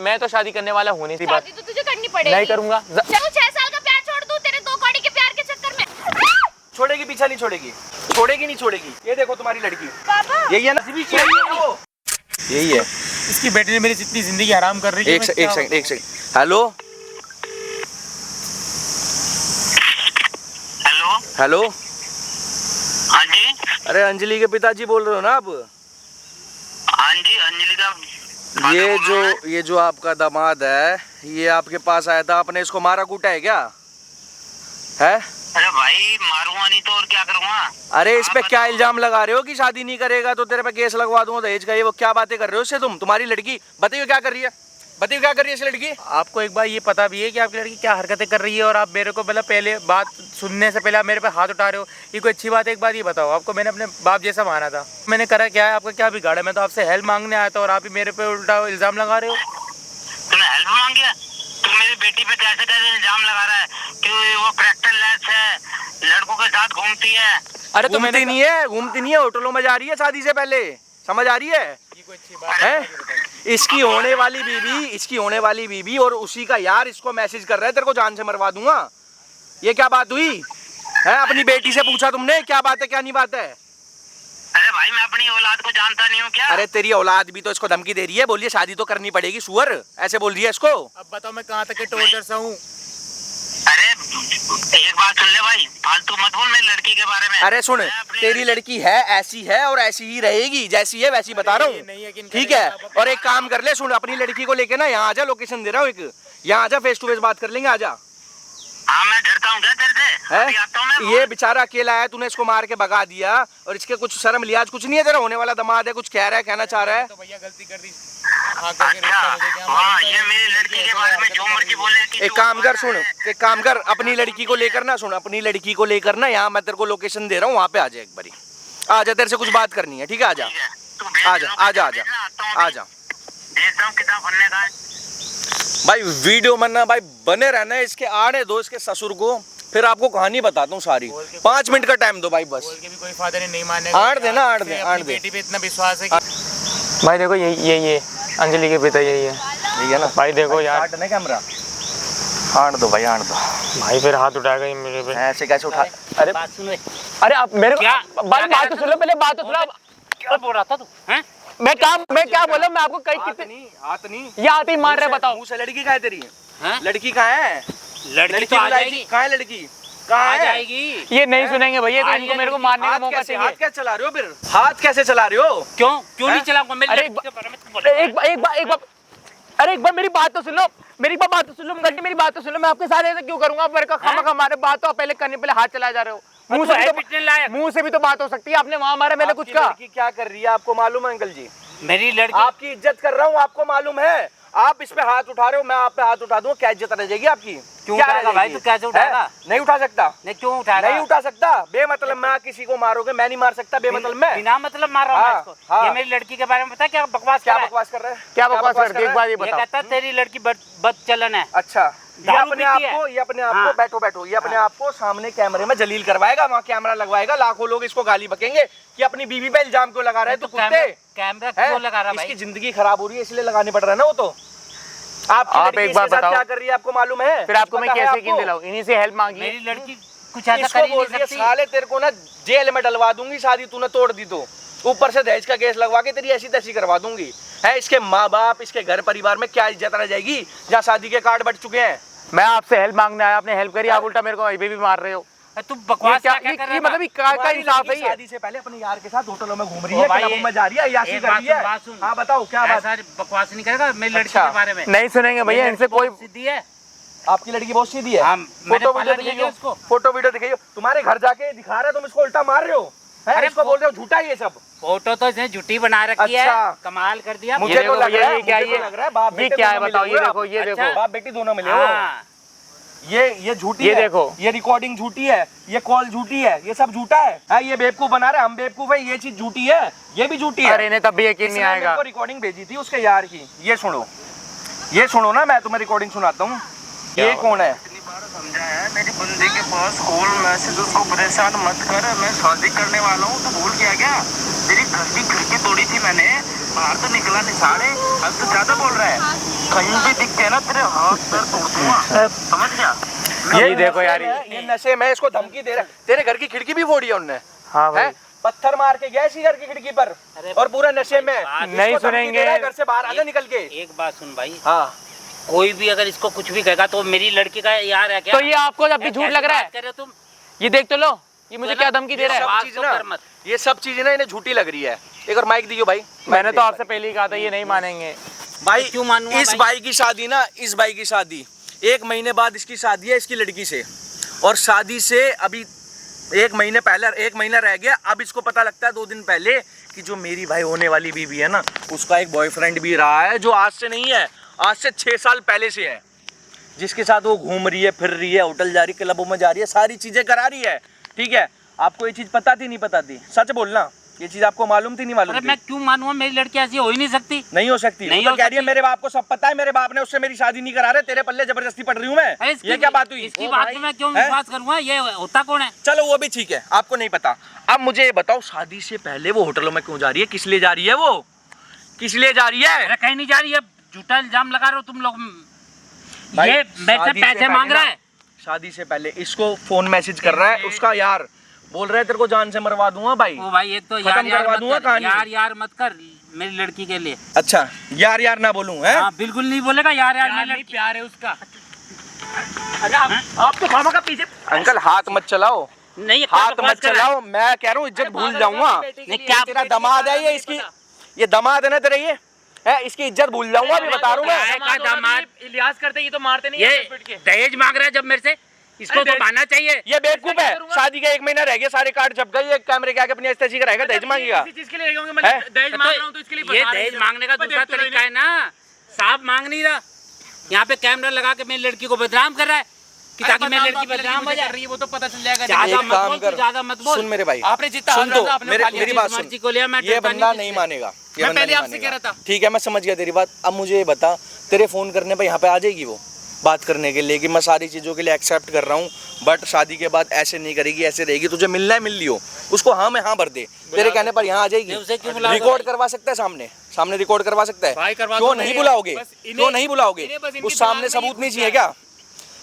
मैं तो शादी करने वाला हूँ नहीं। शादी तो तुझे करनी पड़ेगी। नहीं करूँगा। चलो 6 साल का प्यार छोड़ दूँ तेरे 2 कौड़ी के प्यार के चक्कर में। छोड़ेगी, पीछा नहीं छोड़ेगी, छोड़ेगी नहीं छोड़ेगी। ये देखो तुम्हारी लड़की, पापा यही है ना, यही है। इसकी बेटी ने मेरी जितनी जिंदगी हराम कर रही है। एक सेकंड। हेलो हेलो, हाँ जी। अरे अंजलि के पिताजी बोल रहे हो ना आप? हाँ जी, अंजलि का ये जो आपका दामाद है, ये आपके पास आया था, आपने इसको मारा कूटा है क्या? है? अरे भाई मारूंगा नहीं तो और क्या करूँगा? अरे इस पे क्या इल्जाम लगा रहे हो कि शादी नहीं करेगा तो तेरे पे केस लगवा दूंगा दहेज का? ये वो क्या बातें कर रहे हो इससे तुम? तुम्हारी लड़की बताइए क्या कर रही है, बताइए क्या कर रही है इस लड़की? आपको एक बार ये पता भी है कि आपकी लड़की क्या हरकतें कर रही है और आप मेरे को मतलब पहले बात सुनने से पहले आप मेरे पे हाथ उठा रहे हो? ये कोई अच्छी बात है? एक बात ये बताओ, आपको मैंने अपने बाप जैसा माना था, मैंने करा क्या है? आपका क्या बिगाड़ा? मैं तो आपसे हेल्प मांगने आया था और आप ही मेरे पे उल्टा इल्जाम लगा रहे हो। तुमने हेल्प मांगी है? तुम मेरी बेटी पे कैसे कैसे इल्जाम लगा रहा है कि वो कैरेक्टरलेस है, लड़कों के साथ घूमती है? अरे तो घूमती नहीं है, होटलों में जा रही है शादी से पहले, समझ आ रही है? ये कोई अच्छी बात है? इसकी होने वाली बीबी और उसी का यार इसको मैसेज कर रहा है तेरे को जान से मरवा दूंगा। ये क्या बात हुई है? अपनी बेटी से पूछा तुमने क्या बात है क्या नहीं बात है? अरे भाई मैं अपनी औलाद को जानता नहीं हूँ क्या? अरे तेरी औलाद भी तो इसको धमकी दे रही है, बोलिए शादी तो करनी पड़ेगी सुअर, ऐसे बोल रही है इसको। अब बताओ मैं कहाँ तक के टॉर्चर सा हूँ? अरे एक बात सुन ले भाई, फालतू मत बोल मेरी लड़की के बारे में। अरे सुन, तेरी लड़की है ऐसी है और ऐसी ही रहेगी, जैसी है वैसी बता रहा हूँ, ठीक है? और एक काम कर ले, सुन अपनी लड़की को लेके ना यहाँ आजा, लोकेशन दे रहा हूँ एक, यहाँ आजा, फेस टू फेस बात कर लेंगे, आजा। हाँ मैं डरता हूँ क्या तेरे से? अभी आता हूँ मैं। ये बेचारा अकेला है, तूने इसको मार के भगा दिया और इसके कुछ शर्म लिहाज कुछ नहीं है? तेरा होने वाला दामाद है, कुछ कह रहा है, कहना चाह रहा है? तो भैया गलती कर दी। हाँ ये मेरी लड़की के बारे में जो मर्जी बोले। एक काम कर, सुन एक काम कर, अपनी लड़की को लेकर ना, सुन अपनी लड़की को लेकर ना यहाँ मैं तेरे को लोकेशन दे रहा हूँ, वहाँ पे आ जा, एक बारी आ जा, तेरे से कुछ बात करनी है, ठीक है? आजा आजा आजा आजा आजा। देखता हूँ कितना बनने का है भाई, वीडियो बनना भाई, बने रहना है, इसके आने दो इसके ससुर को, फिर आपको कहानी बताता हूँ सारी। 5 मिनट का टाइम दो भाई बस। बोल के भी कोई फायदा नहीं मानेगा। आड़ दे। बेटी पे इतना विश्वास है कि भाई देखो ये अंजलि के पिता यही है ना भाई, देखो यार कैमरा आड़ दो भाई, आड़ दो भाई, फिर हाथ उठाएगा ये मेरे पे, ऐसे कैसे उठा? अरे बात सुनो, अरे आप मेरे भाई बात तो सुनो, पहले बात तो सुनो। क्या बोल रहा था तू? हैं? मैं क्या बोला? मैं आपको कई कितनी हाथ नहीं ये हाथ ही मार रहे, बताओ। मुंह से लड़की कहाँ है तेरी? लड़की कहाँ है? लड़की तो आ जाएगी। कहाँ है लड़की? कहाँ है? जाएगी। ये नहीं सुनेंगे भैया, तो इनको मेरे को मारने का मौका चाहिए। हाथ कैसे चला रहे हो फिर? हाथ कैसे चला रहे हो? क्यों नहीं चलाऊंगा? अरे एक बार मेरी बात तो सुन लो, मेरी बात तो सुन लो, मेरी बात तो सुन लो। मैं आपके साथ ऐसा क्यों करूंगा? मेरे का खामा मारे बात तो पहले करने, पहले हाथ चला जा रहे हो। मुंह से भी तो बात हो सकती है, आपने वहां मारा, मैंने कुछ कहा? लड़की क्या कर रही है आपको मालूम है अंकल जी? मेरी लड़की आपकी इज्जत कर रहा हूँ, आपको मालूम है? आप इस पे हाथ उठा रहे हो, मैं आप पे हाथ उठा दूं, क्या इज्जत रह जाएगी आपकी? क्यों उठाएगा भाई? तू कैसे उठाएगा? नहीं उठा सकता। नहीं क्यों उठाएगा? नहीं उठा सकता, बेमतलब मैं किसी को मारोगे, मैं नहीं मार सकता बेमतलब में। बिना मतलब मार रहा हूं मैं इसको। ये मेरी लड़की के बारे में पता है क्या बकवास कर रहा है? क्या बकवास कर रहा है? एक बार ये बताओ। ये कहता है तेरी लड़की बदचलन है। अच्छा, ये अपने आप को बैठो, ये अपने आप को सामने कैमरे में जलील करवाएगा, वहाँ कैमरा लगवाएगा, लाखों लोग इसको गाली बकेंगे कि अपनी बीवी पे इल्जाम क्यों लगा रहा है? तो कुत्ते कैमरा क्यों लगा रहा है? इसकी जिंदगी खराब हो रही है इसलिए लगाने पड़ रहा है ना वो। तो आप एक बार बताओ क्या कर रही है आपको मालूम है? फिर आपको मैं कैसे यकीन दिलाऊं? इन्हीं से हेल्प मांगी। मेरी लड़की कुछ ऐसा कर ही नहीं सकती। साले तेरे को ना जेल में डलवा दूंगी, शादी तूने तोड़ दी तो ऊपर से दहेज का केस लगवा के तेरी ऐसी तैसी करवा दूंगी। है इसके माँ बाप, इसके घर परिवार में क्या इज्जत रह जाएगी जहाँ शादी के कार्ड बट चुके हैं? मैं आपसे हेल्प मांगने आया, आपने हेल्प करी, आप उल्टा मेरे को अभी भी मार रहे हो। तू बकवास क्या कर रहा है? मतलब क्या इंसाफ है? शादी से पहले अपने यार के साथ होटलों में घूम रही है, क्लबों में जा रही है, यासी कर रही है। हाँ बताओ क्या बात? बकवास नहीं करेगा मेरी लड़की के बारे में? नहीं सुनेंगे भैया, इनसे कोई सीधी है। आपकी लड़की बहुत सीधी है। फोटो वीडियो दिखाइए, तुम्हारे घर जाके दिखा रहे हो, तुम इसको उल्टा मार रहे हो। अरे इसको बोल रहे हो झूठा ये सब। फोटो तो इसने झूठी बना रखी है, कमाल कर दिया। मुझे तो लग रहा है क्या ये क्या है बताओ? ये देखो बाप बेटी दोनों मिले हो। ये झूठी है, देखो ये रिकॉर्डिंग झूठी है, ये कॉल झूठी है, ये सब झूठा है। ये बेवकूफ बना रहे, हम बेवकूफ है, ये चीज झूठी है, ये भी झूठी है। अरे इन्हें तब भी यकीन नहीं आएगा। रिकॉर्डिंग भेजी थी उसके यार की, ये सुनो ना, मैं तुम्हें रिकॉर्डिंग सुनाता हूँ। ये कौन है? समझा है मेरी बंदी के पास कॉल मैसेज, उसको परेशान मत कर, मैं शादी करने वाला हूँ। तो भूल गया क्या? तेरी घर की खिड़की तोड़ी थी मैंने, बाहर तो निकला नहीं साले, अब तो ज्यादा बोल रहा है। कहीं भी दिख गया ना तेरे हाथ पैर तोड़ दूंगा, समझ गया? ये देखो यार, ये नशे में इसको धमकी दे रहा है। तेरे घर की खिड़की भी फोड़ी है उनने। हाँ भाई, हैं? पत्थर मार के गया इसी घर की खिड़की पर और पूरा नशे में। नहीं इसको धमकी सुनेंगे। दे रहा है, घर से बाहर आजा निकल के। एक बात सुन भाई, हाँ, कोई भी अगर इसको कुछ भी कहेगा तो मेरी लड़की का यार है क्या? तो ये आपको जब भी झूठ लग रहा है, कह रहे हो तुम? ये देख तो लो, ये मुझे क्या धमकी दे रहा है। बात चीज तो ना, कर मत। ये सब चीजें ना इन्हें झूठी लग रही है। एक और माइक दियो भाई। मैंने तो आपसे पहले ही कहा था ये नहीं मानेंगे। भाई क्यों मानूंगा इस भाई? भाई की शादी ना, इस भाई की शादी 1 महीने बाद इसकी शादी है इसकी लड़की से, और शादी से अभी 1 महीने पहले 1 महीना रह गया। अब इसको पता लगता है 2 दिन पहले कि जो मेरी भाई होने वाली बीवी है ना, उसका एक बॉयफ्रेंड भी रहा है, जो आज से नहीं है, आज से 6 साल पहले से है, जिसके साथ वो घूम रही है, फिर रही है, होटल जा रही है, क्लबों में जा रही है, सारी चीजें करा रही है। ठीक है, आपको ये चीज पता थी नहीं पता थी? सच बोलना, ये चीज आपको मालूम थी नहीं मालूम अरे थी? मैं क्यों मानूंगा? मेरी लड़की ऐसी हो ही नहीं सकती। नहीं हो सकती। नहीं वो हो तो कह रही है सकती। मेरे बाप को सब पता है, मेरे बाप ने उससे मेरी शादी नहीं करा रहे, तेरे पल्ले जबरदस्ती पड़ रही हूँ मैं। अरे ये क्या बात हुई? इसकी बात पे मैं क्यों विश्वास करूंगा? ये होता कौन है? चलो वो भी ठीक है, आपको नहीं पता। अब मुझे ये बताओ, शादी से पहले वो होटलों में क्यों जा रही है? किस लिए जा रही है वो? किस लिए जा रही है? अरे कहीं नहीं जा रही है, झूठा इल्जाम लगा रहे हो तुम लोग। भाई, ये मेरे से शादी से पैसे मांग पहले रहा ना, है। शादी से पहले इसको फोन मैसेज कर रहा है उसका यार, बोल रहा है तेरे को जान से मरवा दूंगा भाई। ओ भाई, एक तो खत्म यार यार करवा मत दूंगा कर, कहानी। यार यार मत कर मेरी लड़की के लिए। अच्छा, यार यार ना बोलूं है? हाँ बिल्कुल नहीं बोलेगा यार यार। मेरी लड़की प्यार है उसका। अरे आप तो खामा का पीछे। अंकल हाथ मत चलाओ, नहीं, हाथ मत चलाओ, मैं कह रहा हूँ इज्जत भूल जाऊंगा। नहीं, क्या तेरा दमाद है ये, इसकी ये दमाद है ना तेरा, ये है, इसकी इज्जत भूल जाऊंगा अभी बता रहा हूँ मैं। का दामाद इलियास करते ये तो मारते नहीं ये है पीट के। दहेज मांग रहा है जब मेरे से, इसको तो मानना चाहिए। ये बेवकूफ है, शादी का 1 महीना रह गया, सारे कार्ड छप गए, ये कैमरे के आगे अपनी ऐसी कराएगा, दहेज मांगेगा। इसी चीज के लिए है? दहेज मांग रहा हूँ तो इसके लिए ये बता रही दहेज है। मांगने का पर दूसरा देख तो तरीका है ना, साहब मांग नहीं रहा, यहाँ पे कैमरा लगा के मेरी लड़की को बदनाम कर रहा है कि ताकि मेरी लड़की बदनाम हो जाए। वो तो पता चल जाएगा। ज्यादा एक मत काम बोल, कर, तू ज्यादा मत बोल। सुन मेरे भाई, आपने जितना सुन तो, आपने मेरी बात मर्जी सुन, को लिया, मैं ये डरता बंदा नहीं नहीं किसी से। मानेगा, ये मैं बंदा पहले नहीं आपसे कह मानेगा। रहा था। ठीक है, मैं समझ गया तेरी बात। अब मुझे ये बता, तेरे फोन करने पे यहाँ पे आ जाएगी वो बात करने के लिए कि मैं सारी चीज़ों के लिए एक्सेप्ट कर रहा हूँ, बट शादी के बाद ऐसे नहीं करेगी, ऐसे रहेगी, तुझे मिलना है मिल लियो, उसको हाँ में हाँ भर दे, तेरे कहने पर यहाँ आ जाएगी। उसे क्यों बुलाओगे? रिकॉर्ड करवा सकता है, सामने रिकॉर्ड करवा सकता है। भाई करवा क्यों दो, नहीं नहीं बुलाओगे? बस इन्हें- क्यों नहीं बुलाओगे? इन्हें बस इनकी उस सामने दिमाग में सबूत ही नहीं घुस चाहिए क्या?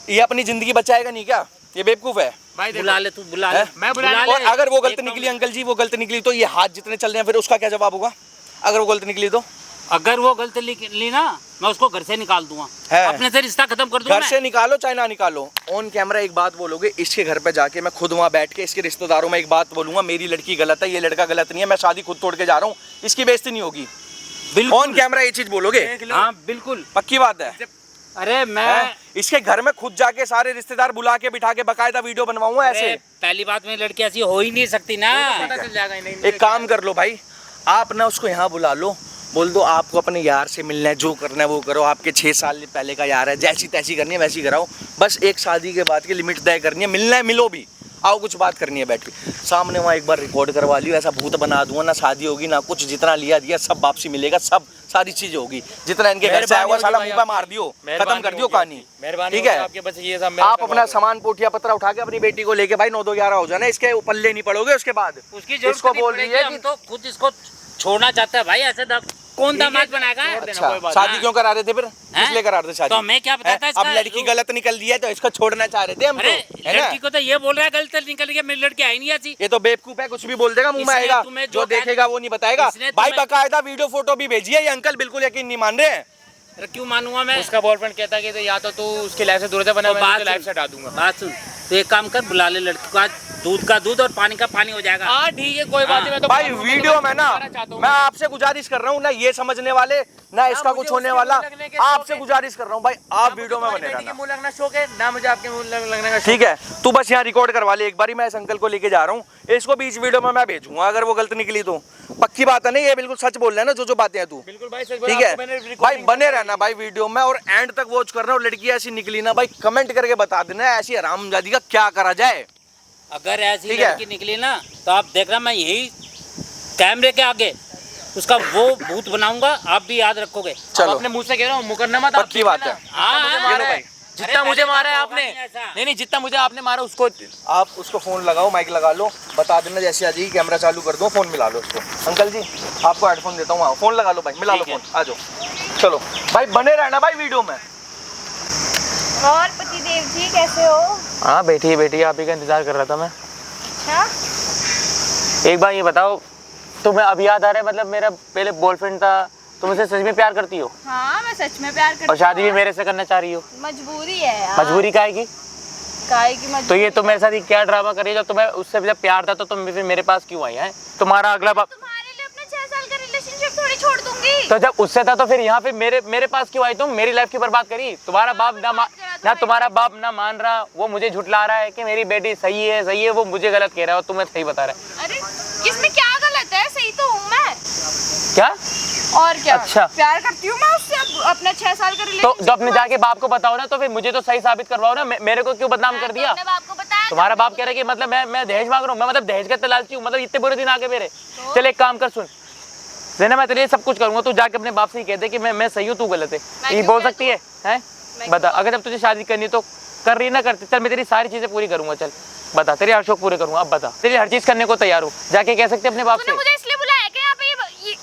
ये अपनी जिंदगी बचाएगा नहीं क्या? ये बेवकूफ है। भाई देखो, बुला ले, तू बुला ले, है? मैं बुला ले। और अगर वो गलत एक निकली अंकल जी, वो गलत निकली तो ये हाथ जितने चल रहे हैं फिर उसका क्या जवाब होगा? अगर वो गलत निकली तो अगर वो गलत ली ना, मैं उसको घर से निकाल दूंगा, है। अपने से रिश्ता खत्म कर दूंगा घर से निकालो चाहे ना निकालो, ऑन कैमरा एक बात बोलोगे, इसके घर पे जाके मैं खुद वहाँ बैठ के इसके रिश्तेदारों में एक बात बोलूंगा, मेरी लड़की गलत है, ये लड़का गलत नहीं है, मैं शादी खुद तोड़ के जा रहा हूँ, इसकी बेइज्जती नहीं होगी। ऑन कैमरा ये चीज बोलोगे? हाँ बिल्कुल। पक्की बात है? अरे मैं है? इसके घर में खुद जाके सारे रिश्तेदार बुला के बिठा के बकायदा वीडियो बनवाऊंगा अरे, ऐसे। पहली बात में लड़की ऐसी हो ही नहीं सकती ना। पता चल जाएगा इन्हें। एक काम कर लो भाई, आप ना उसको यहाँ बुला लो, बोल दो आपको अपने यार से मिलना है, जो करना है वो करो, आपके 6 साल पहले का यार है, जैसी तैसी करनी है वैसी कराओ, बस एक शादी के बाद की लिमिट तय करनी है, मिलना है मिलो भी, आओ कुछ बात करनी है बैठ के सामने, वहाँ एक बार रिकॉर्ड करवा लियो, ऐसा भूत बना दूंगा ना, शादी होगी ना कुछ, जितना लिया दिया सब वापसी मिलेगा, सब सारी चीजें होगी, जितना इनके घर से आया हुआ साला मुंह पे मार दियो, खत्म कर दियो कहानी। मेहरबानी ठीक है, आपके बस ये सब आप अपना सामान पोटिया पत्रा उठा के अपनी बेटी को लेके भाई 9-2-11 हो जाना, इसके पल्ले नहीं पड़ोगे उसके बाद। उसकी जरूरत इसको नहीं बोल रही पड़ेगी, है हम कि तो खुद इसको छोड़ना चाहता है भाई, ऐसे कौन दामाद बनाएगा? अच्छा, कोई बात शादी नहीं। क्यों करा रहे थे फिर? इसलिए करा रहे थे शादी? तो हमें क्या बताता है? इसका? अब लड़की गलत निकल रही है तो इसको छोड़ना चाह रहे थे हम तो, अरे है ना? लड़की को तो ये बोल रहा है गलत निकल गया, मेरी लड़की आई नहीं ऐसी। ये तो बेवकूफ है, कुछ भी बोल देगा, मुंह में इसने आएगा, तुम्हें जो जो देखेगा वो नहीं बताएगा। इसने भाई तुम्हें- बकायदा वीडियो फोटो भी भेजी है, ये अंकल बिल्कुल यकीन नहीं मान रहे हैं। अरे क्यों मानूंगा मैं? उसका बॉयफ्रेंड कहता है कि तो या तो तू उसकी लाइफ से दूर से बना, तो मैं बात तुझे लाइफ से हटा दूंगा। बात सुन, तो एक काम कर, बुला ले लड़की को, आज दूध का दूध और पानी का पानी हो जाएगा। हाँ ठीक है, कोई बात नहीं, मैं तो भाई वीडियो में ना मैं आपसे गुजारिश कर रहा हूँ, ना ये समझने वाले ना इसका कुछ होने वाला, आपसे गुजारिश कर रहा हूँ भाई आप वीडियो में बने रहना, मुंह लगना शौक है ना, मुझे आपके मुंह लगने का शौक। ठीक है? तू बस यहाँ रिकॉर्ड करवा ले एक बारी, मैं इस अंकल को लेके जा रहा हूँ, इसको बीच वीडियो में मैं भेजूंगा, अगर वो गलत निकली तो। पक्की बात है नहीं, ये बिल्कुल सच बोल रहा है ना जो बातें हैं तू? बिल्कुल भाई सच बोला, ठीक है आपको मैंने भाई, recording बने रहना भाई वीडियो में और एंड तक वॉच करना, और लड़की ऐसी निकली ना भाई कमेंट करके बता देना ऐसी हरामजादी का क्या करा जाए। अगर ऐसी ठीक है। लड़की निकली ना तो आप देखना, मैं यही कैमरे के आगे उसका वो भूत बनाऊंगा, आप भी याद रखोगे। चलो अपने मुंह से कह रहा हूँ, मुकरना मत। आप पक्की बात है। हाँ, भाई जितना मुझे मारा है आपने, ऐसा। नहीं जितना मुझे आपने मारा उसको। आप उसको फोन लगाओ, माइक लगा लो, बता देना जैसे आ जाएगी, कैमरा चालू कर दो, फोन मिला लो उसको। अंकल जी आपको हेडफोन देता हूँ, फोन लगा लो भाई, मिला लो ठीक है। फोन, आ जाओ। चलो भाई बने रहना भाई वीडियो में। और पतिदेव जी कैसे हो? हाँ बैठिए आप ही का इंतजार कर रहा था मैं। हाँ? एक बार ये बताओ, तुम्हें अब याद आ रहा है मतलब मेरा पहले बॉयफ्रेंड था, तुम उसे सच में प्यार करती हो? हाँ मैं सच में प्यार करती हूँ। और शादी भी मेरे से करना चाह रही हो? मजबूरी है यार। मजबूरी काहे की? काहे की मजबूरी? तो ये तो मेरे साथ ही क्या ड्रामा करी, जब तुम्हें उससे जब प्यार था तो तुम फिर मेरे पास क्यों आई है? तुम्हारा अगला बाप तुम्हारे लिए अपना 6 साल का रिलेशनशिप थोड़ी छोड़ दूंगी। तो जब उससे था तो फिर यहाँ पे मेरे पास क्यों आई तुम? मेरी लाइफ की बर्बाद करी। तुम्हारा बाप ना तुम्हारा बाप ना मान रहा, वो मुझे झुठला रहा है कि मेरी बेटी सही है, वो मुझे गलत कह रहा है और तुम्हें सही बता रहा है। अरे इसमें क्या गलत है? सही तो हूँ मैं। क्या? और क्या? अच्छा। प्यार करती हूँ मैं उससे, अपना 6 साल का तो रिलेशनशिप। जब अपने जाके बाप को बताओ ना, तो फिर मुझे तो सही साबित करवाओ ना। मेरे को क्यों बदनाम कर दिया? बाप को बताया। तुम्हारा बाप कह रहा है कि मतलब मैं दहेज मांग रहा हूँ, मैं मतलब दहेज का लालची हूँ, मतलब इतने बुरे दिन आ गए मेरे। चल एक काम कर, सुन जेना, मैं तेरे लिए सब कुछ करूंगा, तू जाके अपने बाप से ही कह दे कि मैं सही हूँ, तू गलत है। ये बोल सकती है? बता, अगर जब तुझे शादी करनी तो कर रही ना करती, चल मैं तेरी सारी चीजें पूरी करूंगा। चल बता, तेरे हर शौक पूरे करूंगा। अब बता, तेरी हर चीज करने को तैयार हूँ। जाके कह सकते अपने बाप से। मुझे इसलिए बुलाया क्या यहाँ पे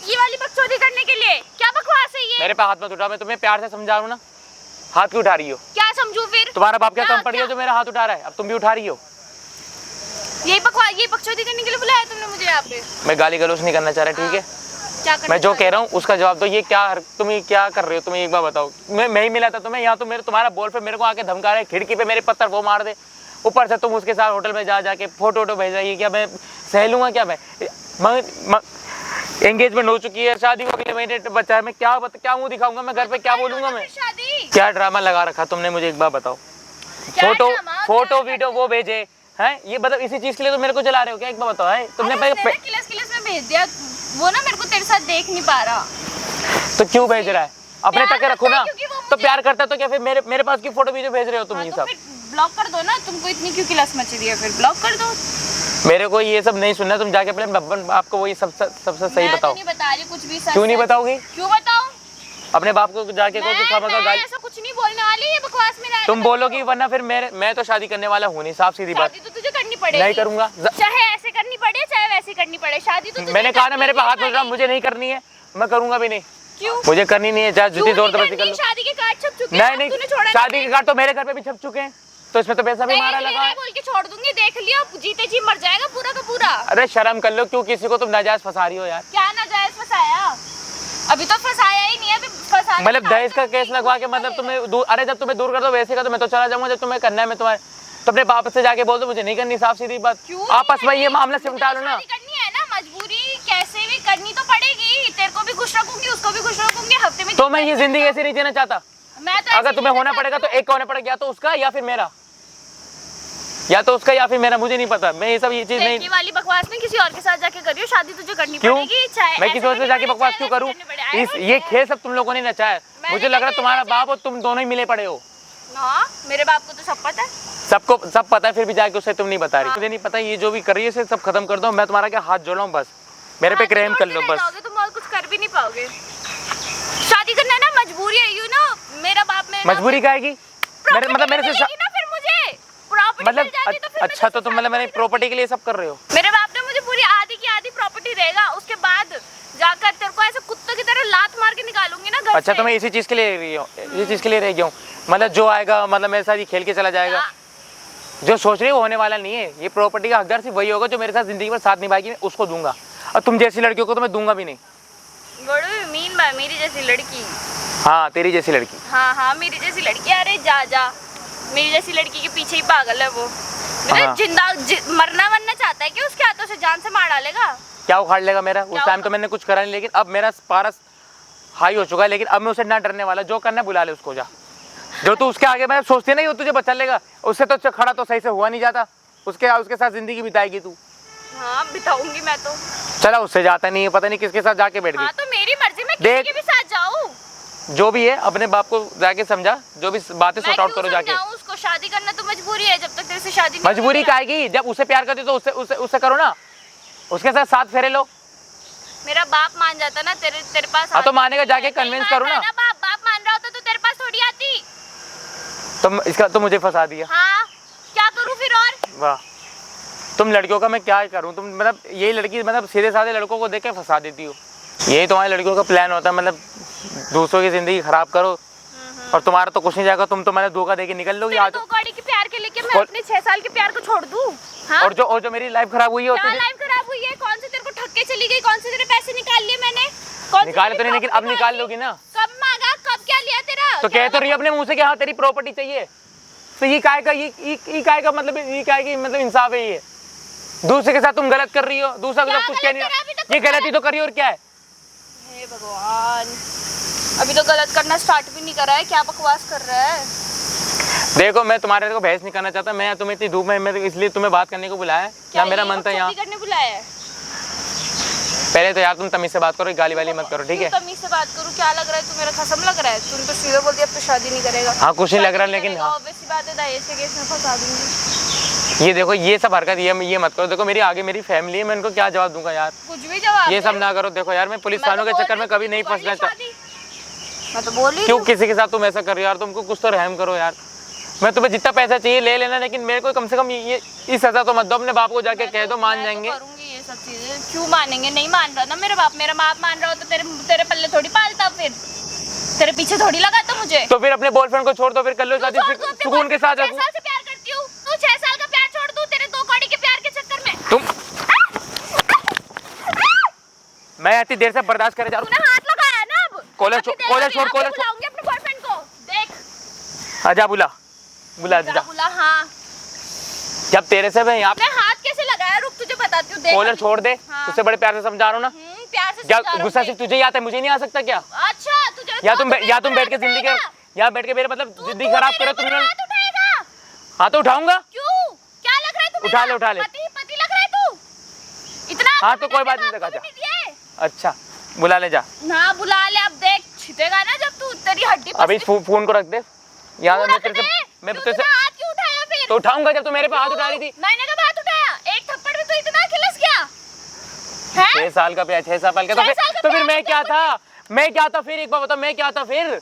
ये वाली बकचोदी करने के लिए? क्या बकवास है ये? मेरे पे हाथ मत उठा, मैं तुम्हें प्यार से समझा रहा हूँ ना। हाथ क्यों उठा रही हो? क्या समझू फिर? तुम्हारा बाप क्या कम पड़ गया जो मेरा हाथ उठा रहा है? अब तुम भी उठा रही हो। यही बकचोदी करने के लिए बुलाया तुमने मुझे यहाँ पे? मैं गाली गलौज नहीं करना चाह रहा, ठीक है? क्या करना मैं जो चाह कह रहा हूँ उसका जवाब दो। ये तुम क्या कर रहे हो? तुम एक बार बताओ। मैं ही मिला था तुम्हें यहाँ, तो तुम्हारा बॉयफ्रेंड मेरे को आके धमका रहा है, खिड़की पे मेरे पत्थर वो मार दे, ऊपर से तुम उसके साथ होटल में जाके फोटो भेज रही है। क्या मैं सह लूंगा? क्या मैं एंगेजमेंट हो चुकी है, शादी को अगले महीने बच्चा है, मैं क्या मुंह दिखाऊंगा? मैं घर पे क्या बोलूंगा? मैं शादी? क्या ड्रामा लगा रखा तुमने? मुझे एक बार बताओ। फोटो वीडियो वो भेजे हैं, ये मतलब इसी चीज के लिए तो मेरे को चला रहे हो क्या? एक बार बताओ। है तुमने किलस में भेज दिया, वो ना मेरे को तेरे साथ देख नहीं पा रहा। तो क्यों भेज रहा है? अपने तक रखो ना। तो तो प्यार करता तो क्या फिर मेरे पास की फोटो वीडियो भेज रहे हो तुम? ये सब ब्लॉक कर दो ना। तुमको इतनी क्यों किलस मची दी है? फिर ब्लॉक कर दो। मेरे को ये सब नहीं सुनना। तुम जाके अपने आपको वही सबसे सही बताओ। मैं नहीं बता रही कुछ भी। क्यों नहीं बताओगी? क्यों बताऊं? अपने बाप को जाके को खामखा गाली। ऐसा कुछ नहीं बोलने वाली, ये बकवास में तुम बोलोगी, वरना फिर मैं तो शादी करने वाला हूँ नहीं। साफ सीधी बात। शादी तो तुझे करनी पड़ेगी। नहीं करूंगा, चाहे ऐसे करनी पड़े चाहे वैसे करनी पड़े, शादी तो मैंने कहा ना, मेरे पे हाथ उठा, मुझे नहीं करनी है, मैं करूंगा भी नहीं। क्यों? मुझे करनी नहीं है, चाहे जितनी जोर जबरदस्ती कर लो। शादी के कार्ड छप चुके हैं। नहीं, शादी के कार्ड तो मेरे घर पे भी छप चुके हैं, तो इसमें तो पैसा भी हमारा लगा है। बोल के छोड़ दूंगी, देख लिया, जीते जी मर जाएगा पूरा का पूरा। अरे शर्म कर लो, क्यों किसी को तुम नाजायज फंसा रही हो यार? क्या नाजायज फंसाया? अभी तो फंसाया ही नहीं है, अभी फंसा। मतलब दहेज का केस लगवा के मतलब तुम्हें अरे जब तुम्हें दूर कर दो वैसे का तो मैं तो चला जाऊंगा। जब तुम्हें करना है मैं तुम्हारे तो अपने बाप से जाके बोल दो मुझे नहीं करनी। साफ सीधी बात। आपस में ये मामला सिमटा लो ना। करनी है ना, मजबूरी कैसे भी करनी तो पड़ेगी। तेरे को भी खुश रखूंगी, उसको भी खुश रखूंगी। हफ्ते में तो मैं ये जिंदगी ऐसे नहीं जीना चाहता। मैं तो अगर तुम्हें होना पड़ेगा तो एक होना पड़ेगा, या तो उसका या फिर मेरा, या तो उसका या फिर मेरा, मुझे नहीं पता। मैं ये सब ये चीज नहीं वाली बकवास नहीं, किसी और के साथ जाके करियो। शादी तुझे करनी क्यों? पड़ेगी, चाहे मैं किसी और से जाके बकवास क्यों करूं? ये खेल सब तुम लोगों ने नचाया। मुझे लग रहा है तुम्हारा बाप और तुम दोनों ही मिले पड़े हो। हाँ, मेरे बाप को तो सब पता है। सबको सब पता है, फिर भी जाके उससे तुम नहीं बता रही। मुझे नहीं पता, ये जो भी कर रही है इसे सब खत्म कर दो। मैं तुम्हारा क्या हाथ जोड़ रहा हूँ, बस मेरे पे क्रेम कर लो बस। तुम और कुछ कर भी नहीं पाओगे। शादी करना ना मजबूरी है, यू नो। मेरा बाप में मजबूरी क्या आएगी? मेरे मतलब मेरे से फिर मुझे प्रॉपर्टी मतलब अच्छा, तो तुम मतलब मैंने प्रॉपर्टी के लिए सब कर रहे हो? मेरे बाप ने मुझे पूरी आधी की आधी प्रॉपर्टी देगा, उसके बाद जाकर तेरे को ऐसे कुत्तों की तरह लात मार के निकालूंगी ना घर अच्छा से। तो मैं इसी चीज के लिए रही हूँ, इसी चीज के लिए रह गया हूँ। मतलब जो आएगा मतलब मेरे साथ ये खेल के चला जाएगा। जो सोच रही है वो होने वाला नहीं है। ये प्रॉपर्टी का हकदार सिर्फ वही होगा जो मेरे साथ जिंदगी भर साथ निभाएगी, मैं उसको दूंगा। और तुम जैसी लड़कियों को तो मैं दूंगा भी नहीं। बड़ी मीन बा मेरी जैसी लड़की। हाँ तेरी जैसी लड़की। हाँ मेरी जैसी लड़की। अरे जा मेरी जैसी लड़की के पीछे ही पागल है वो। जिंदा मरना चाहता है कि उसके हाथों से जान से मार डालेगा। क्या उखाड़ लेगा मेरा? उस टाइम तो मैंने कुछ करा नहीं, लेकिन अब मेरा पारस हाई हो चुका है। लेकिन अब मैं उसे ना डरने वाला। जो करना है बुला ले उसको, जा। जो तू उसके आगे मैं सोचती नहीं वो तुझे बचा लेगा, उससे तो खड़ा तो सही से हुआ नहीं जाता। उसके साथ जिंदगी बिताएगी तू। हाँ बिताऊंगी मैं तो। चला उससे जाता नहीं है, पता नहीं किसके साथ जाके बैठ गई। हाँ तो मेरी मर्जी, मैं देख, किसी के भी साथ जाऊँ। जो भी है अपने बाप को जाके समझा, जो भी बातें सॉर्ट आउट करो जाके। उसको शादी करना तो मजबूरी है, जब तक तेरे से शादी नहीं मजबूरी क्या आएगी? जब उसे प्यार करती तो उससे करो ना, उसके साथ फेरे लो। मेरा बाप मान जाता ना तेरे पास। हाँ तो मानेगा, जाके कन्विंस करो ना। बाप मान रहा होता तो तेरे पास थोड़ी आती। तुम इसका तो मुझे फंसा दिया। हाँ क्या करूँ फिर? और वाह, तुम लड़कियों का मैं क्या करूँ? तुम मतलब यही लड़की मतलब सीधे साधे लड़कों को देख के फंसा देती हो। यही तुम्हारी लड़कियों का प्लान होता है, मतलब दूसरों की जिंदगी खराब करो और तुम्हारा तो कुछ नहीं जाएगा, तुम तो मैंने धोखा देके निकल लोगी आज। 2 कौड़ी के प्यार के लेके मैं अपने 6 साल के प्यार को छोड़ दूं? हाँ? और जो मेरी लाइफ खराब हुई है क्या लाइफ खराब हुई है? कौन से तेरे को ठग के चली गई? कौन से तेरे पैसे निकाल लिए मैंने? कौन निकाले तो नहीं, लेकिन अब निकाल लोगी ना। कब मांगा? कब क्या लिया तेरा? तो कह तो रही है अपने मुंह से कि हाँ तेरी प्रॉपर्टी चाहिए, तो ये काय का मतलब इंसाफ है ये? दूसरे के साथ तुम गलत कर रही हो, दूसरा क्या कुछ कह गलत नहीं करा? अभी तो ये गलती तो करी और क्या है? हे भगवान, अभी तो गलत करना स्टार्ट भी नहीं करा है, क्या बकवास कर रहा है? देखो मैं तुम्हारे को बहस नहीं करना चाहता, मैं तुम्हें इतनी धूप में मैं इसलिए तुम्हें बात करने को बुलाया, क्या मेरा मन था यहाँ करने बुलाया है? पहले तो यार तुम तमीज से बात करो, गाली वाली मत करो, ठीक है? तमीज से बात करूं? क्या लग रहा है? तू मेरा खसम लग रहा है? तूने तो सीधे बोल दिया अब तो शादी नहीं करेगा। हाँ कुछ नहीं लग रहा, लेकिन ऑब्वियस सी बात है, दहेज के केस में फंसा दूंगी। ये देखो ये सब हरकत ये मत करो। देखो मेरी आगे मेरी फैमिली है, मैं इनको क्या जवाब दूंगा यार? कुछ भी जवाब ये सब ना करो। देखो यार मैं पुलिस थानों के चक्कर में कभी नहीं फंसना चाहता। मैं तो बोल रही क्यों किसी के साथ तुम ऐसा कर रहे हो यार? तुमको कुछ तो रहम करो यार। मैं तुम्हें जितना पैसा चाहिए ले लेना, लेकिन मेरे को कम से कम ये इस सजा तो मत दो। अपने बाप को जाके कह दो, मान जाएंगे। करूंगी ये सब चीजें। क्यों मानेंगे? नहीं मान रहा ना मेरा बाप। मेरा बाप मान रहा हो तो तेरे पल्ले थोड़ी पालता, फिर तेरे पीछे थोड़ी लगाता मुझे। तो फिर अपने बॉयफ्रेंड को छोड़ दो, फिर कर लो शादी सुकून के साथ। 6 साल से प्यार करती हूँ, तू 6 साल का प्यार छोड़ दूं तेरे 2 कौड़ी के प्यार के चक्कर में? तुम मैं इतनी देर से बर्दाश्त करे जा रहा हूँ। तूने हाथ लगाया ना अब। कॉलेज छोड़। बुलाऊंगी अपने बॉयफ्रेंड को, देख। आजा बुला जा। बुला। हाँ जब तेरे से मैं यहाँ मैं हाथ कैसे लगाया? रुक तुझे बताती हूँ, देख। कॉलेज छोड़ दे। हाँ। तुझसे बड़े प्यार से समझा रहा हूँ ना। प्यार से क्या समझा रहा हूँ, गुस्सा देख। सिर्फ तुझे ही आता है, मुझे नहीं आ सकता क्या? अच्छा तुझे या तुम बैठ के जिंदगी यहाँ बैठ के मेरे मतलब जिंदगी खराब करो तुम। हाथ उठाएगा? हाँ तो उठाऊंगा। क्यों? क्या लग रहा है तू? उठा ले। पति लग रहा है तू इतना? हाँ तो कोई बात नहीं, लगा जा। अच्छा बुला ले जा ना बुला ले। अब देख छिपेगा ना जब तू, तेरी हड्डी अभी फोन को रख दे। यहाँ मैं तेरे से हाथ क्यों उठाया फिर? तो उठाऊंगा जब तू मेरे पे हाथ उठा रही थी। मैंने कब हाथ उठाया? एक थप्पड़ में तू इतना खिलस गया है? 6 साल का प्यार, 6 साल का तो फिर मैं क्या था? फिर एक बार बता, मैं क्या था फिर?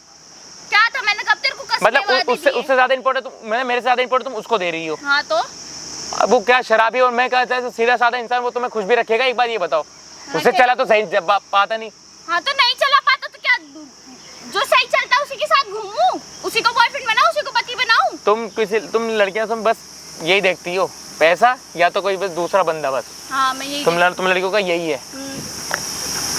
क्या था? मैंने कब तेरे को कसम मतलब उससे ज्यादा इम्पोर्टेंट मेरे से ज्यादा इम्पोर्टेंट तुम उसको दे रही हो। हाँ तो अब वो क्या शराबी और मैं क्या सीधा साधा इंसान, वो तुम्हें खुश भी रखेगा? एक बार ये बताओ। उससे चला तो सही पाता नहीं। हाँ तो नहीं चला पाता तो क्या? जो सही चलता है उसी के साथ घूमूं, उसी को बॉयफ्रेंड बनाऊं, उसी को पति बनाऊं? तुम लड़कियां तुम बस यही देखती हो, पैसा या तो कोई बस दूसरा बंदा बस। हाँ मैं यही तुम लड़कियों का यही है।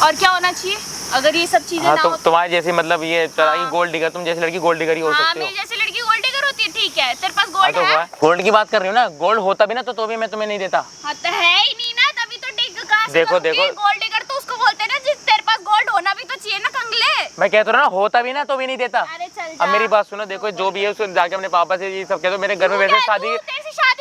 और क्या होना चाहिए अगर ये सब चीजें हाँ, ना हो? तुम्हारे जैसी मतलब ये चढ़ाई गोल्ड डिगर, तुम जैसी लड़की गोल्ड डिगर ही हो हाँ सकती हो। मेरी जैसी लड़की गोल्ड डिगर होती है, ठीक है। तेरे पास गोल्ड तो है? गोल्ड की बात कर रही हो ना? गोल्ड होता भी ना तो भी मैं तुम्हें नहीं देता। हाँ तो है ही नहीं ना, तभी तो डिग कहाँ से देखो करूंगी? गोल्ड डिगर तो उसको बोलते हैं ना जिस तेरे पास गोल्ड होना भी तो चाहिए ना, कंगले। मैं कहता हूँ ना, होता भी ना तो भी नहीं देता। अरे चल अब जा। मेरी बात सुनो, देखो जो भी है उसको जाके अपने पापा से ये सब कह दो। मेरे घर में वैसे शादी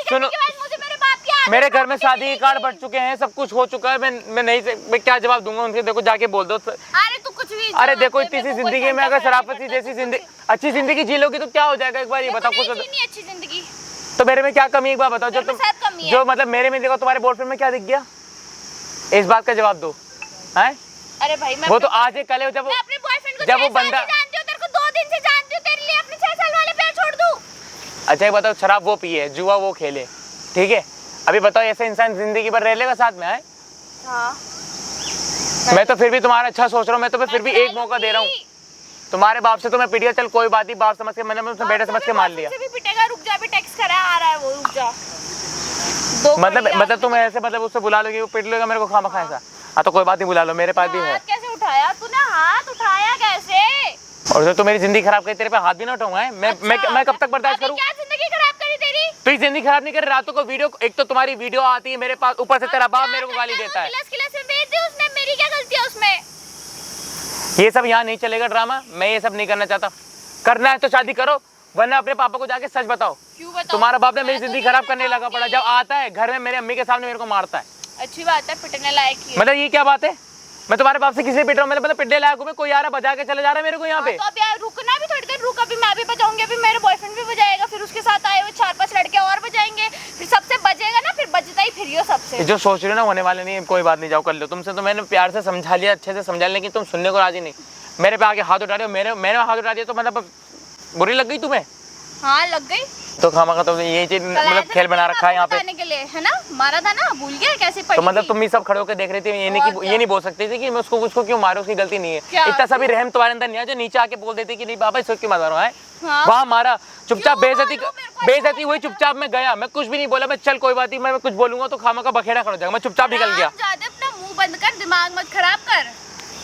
करने के बाद मुझे मेरे बाप की आदत मेरे घर में पड़ती शादी के थी। कार्ड बढ़ चुके हैं, सब कुछ हो चुका है। मैं क्या जवाब दूंगा उनके? देखो जाके बोल दो। अरे तू कुछ भी अरे जवाब देखो दे, इतनी सी मेरे को कोई जिंदगी में घंटा अगर खड़ा शराफत नहीं जैसी करता, जिंदगी अच्छी जिंदगी जी लोगी तो क्या हो जाएगा? एक बार ये मेरे को बताओ कुछ। नहीं जीनी अच्छी जिंदगी। तो मेरे में क्या कमी है एक बार बताओ? मेरे में शायद कमी है। जो मतलब मेरे में देखो, तुम्हारे बॉयफ्रेंड में क्या दिख गया? इस बात का जवाब दो। हैं? अरे भाई मैं वो तो आज है कल है, जब मैं अपने बॉयफ्रेंड को जब वो 6 साल बंदा से जानती हूँ, तेरे को 2 दिन से जानती हूँ, तेरे लिए अपने 6 साल वाले प्यार छोड़ दूँ? अच्छा एक बताओ, शराब वो पिए, जुआ वो खेले, ठीक है? अभी बताओ ऐसे इंसान जिंदगी भर रह लेगा साथ में? है हाँ मैं तो फिर भी तुम्हारा अच्छा सोच रहा हूँ। मैं तुम्हें फिर भी एक मौका दे रहा हूँ। तुम्हारे बाप से तो मैं पिटिया, चल कोई बात नहीं, बाप समझ के मैंने उसमें बेटा समझ के मान लिया। भी पिटेगा, रुक जा, अभी टेक्स्ट करा आ रहा है वो, रुक जा। मतलब तुम ऐसे मतलब उससे बुला लोगे, वो पिट लेगा मेरे को खामखा ऐसा? हाँ तो कोई बात नहीं, बुला लो, मेरे पास भी है। हाथ कैसे उठाया तूने? हाथ उठाया कैसे? और जो तू मेरी जिंदगी खराब करी, तेरे पे हाथ भी ना उठाऊंगा। मैं कब तक बर्दाश्त करूँ? क्या जिंदगी खराब करी तेरी? तो ये जिंदगी खराब नहीं कर। रातों को वीडियो, एक तो तुम्हारी वीडियो आती है मेरे पास, ऊपर से तेरा बाप मेरे को गाली देता है। किलस में भेज दी उसने, मेरी क्या गलती है उसमें? ये सब यहाँ नहीं चलेगा ड्रामा। मैं ये सब नहीं करना चाहता। करना है तो शादी करो, वरना अपने पापा को जाके सच बताओ। क्यों बताओ? तुम्हारा बाप ने मेरी जिंदगी खराब करने लगा पड़ा। जब आता है घर में मेरे अम्मी के सामने मेरे को मारता है। अच्छी बात है, पिटने लायक ही है। मतलब ये क्या बात है? मैं तुम्हारे बाप से किसी पिट रहा हूँ? मतलब पिटने लायक हूँ मैं? कोई आ रहा बजा के चले जा रहा है मेरे को यहाँ पे। तो अब यार रुकना भी थोड़ी देर, रुक, अभी मैं भी बजाऊंगी, अभी मेरे बॉयफ्रेंड भी बजाएगा, फिर उसके साथ आए हुए 4-5 लड़के और बजाएंगे, फिर सबसे बजेगा ना, फिर बजता ही फिर सबसे। जो सोच रही हो ना होने वाले नहीं। कोई बात नहीं, जाओ कर लो। तुमसे तो मैंने प्यार से समझा लिया, अच्छे से समझा लिया, लेकिन तुम सुनने को राजी नहीं। मेरे पे आके हाथ उठा रहे हो, मेरे हाथ उठा दिया तो मतलब बुरी लग गई तुम्हें? हाँ लग गई। तो खामा का तो ये चीज मतलब खेल बना रखा है यहाँ पे बताने के लिए है ना, मारा था ना, भूल गया कैसे पड़ी तो मतलब थी? तुम भी सब खड़े होकर देख रहे थे, ये नहीं बोल सकते थे कि मैं उसको क्यों मारो, उसकी गलती नहीं क्या? है। इतना सभी रहम तुम्हारे अंदर नहीं है जो नीचे आके बोल देते कि नहीं बाबा इसको क्यों मारो है। हाँ। वहाँ मारा चुपचाप, क्यों बेइज्जती मारो? मेरे को बेइज्जती हुई, चुपचाप मैं गया, मैं कुछ भी नहीं बोला, मैं चल कोई बात नहीं, मैं कुछ बोलूंगा तो खामा का बखेड़ा खड़ा हो जाएगा, मैं चुपचाप निकल गया। ज्यादा अपना मुंह बंद कर, दिमाग मत खराब कर।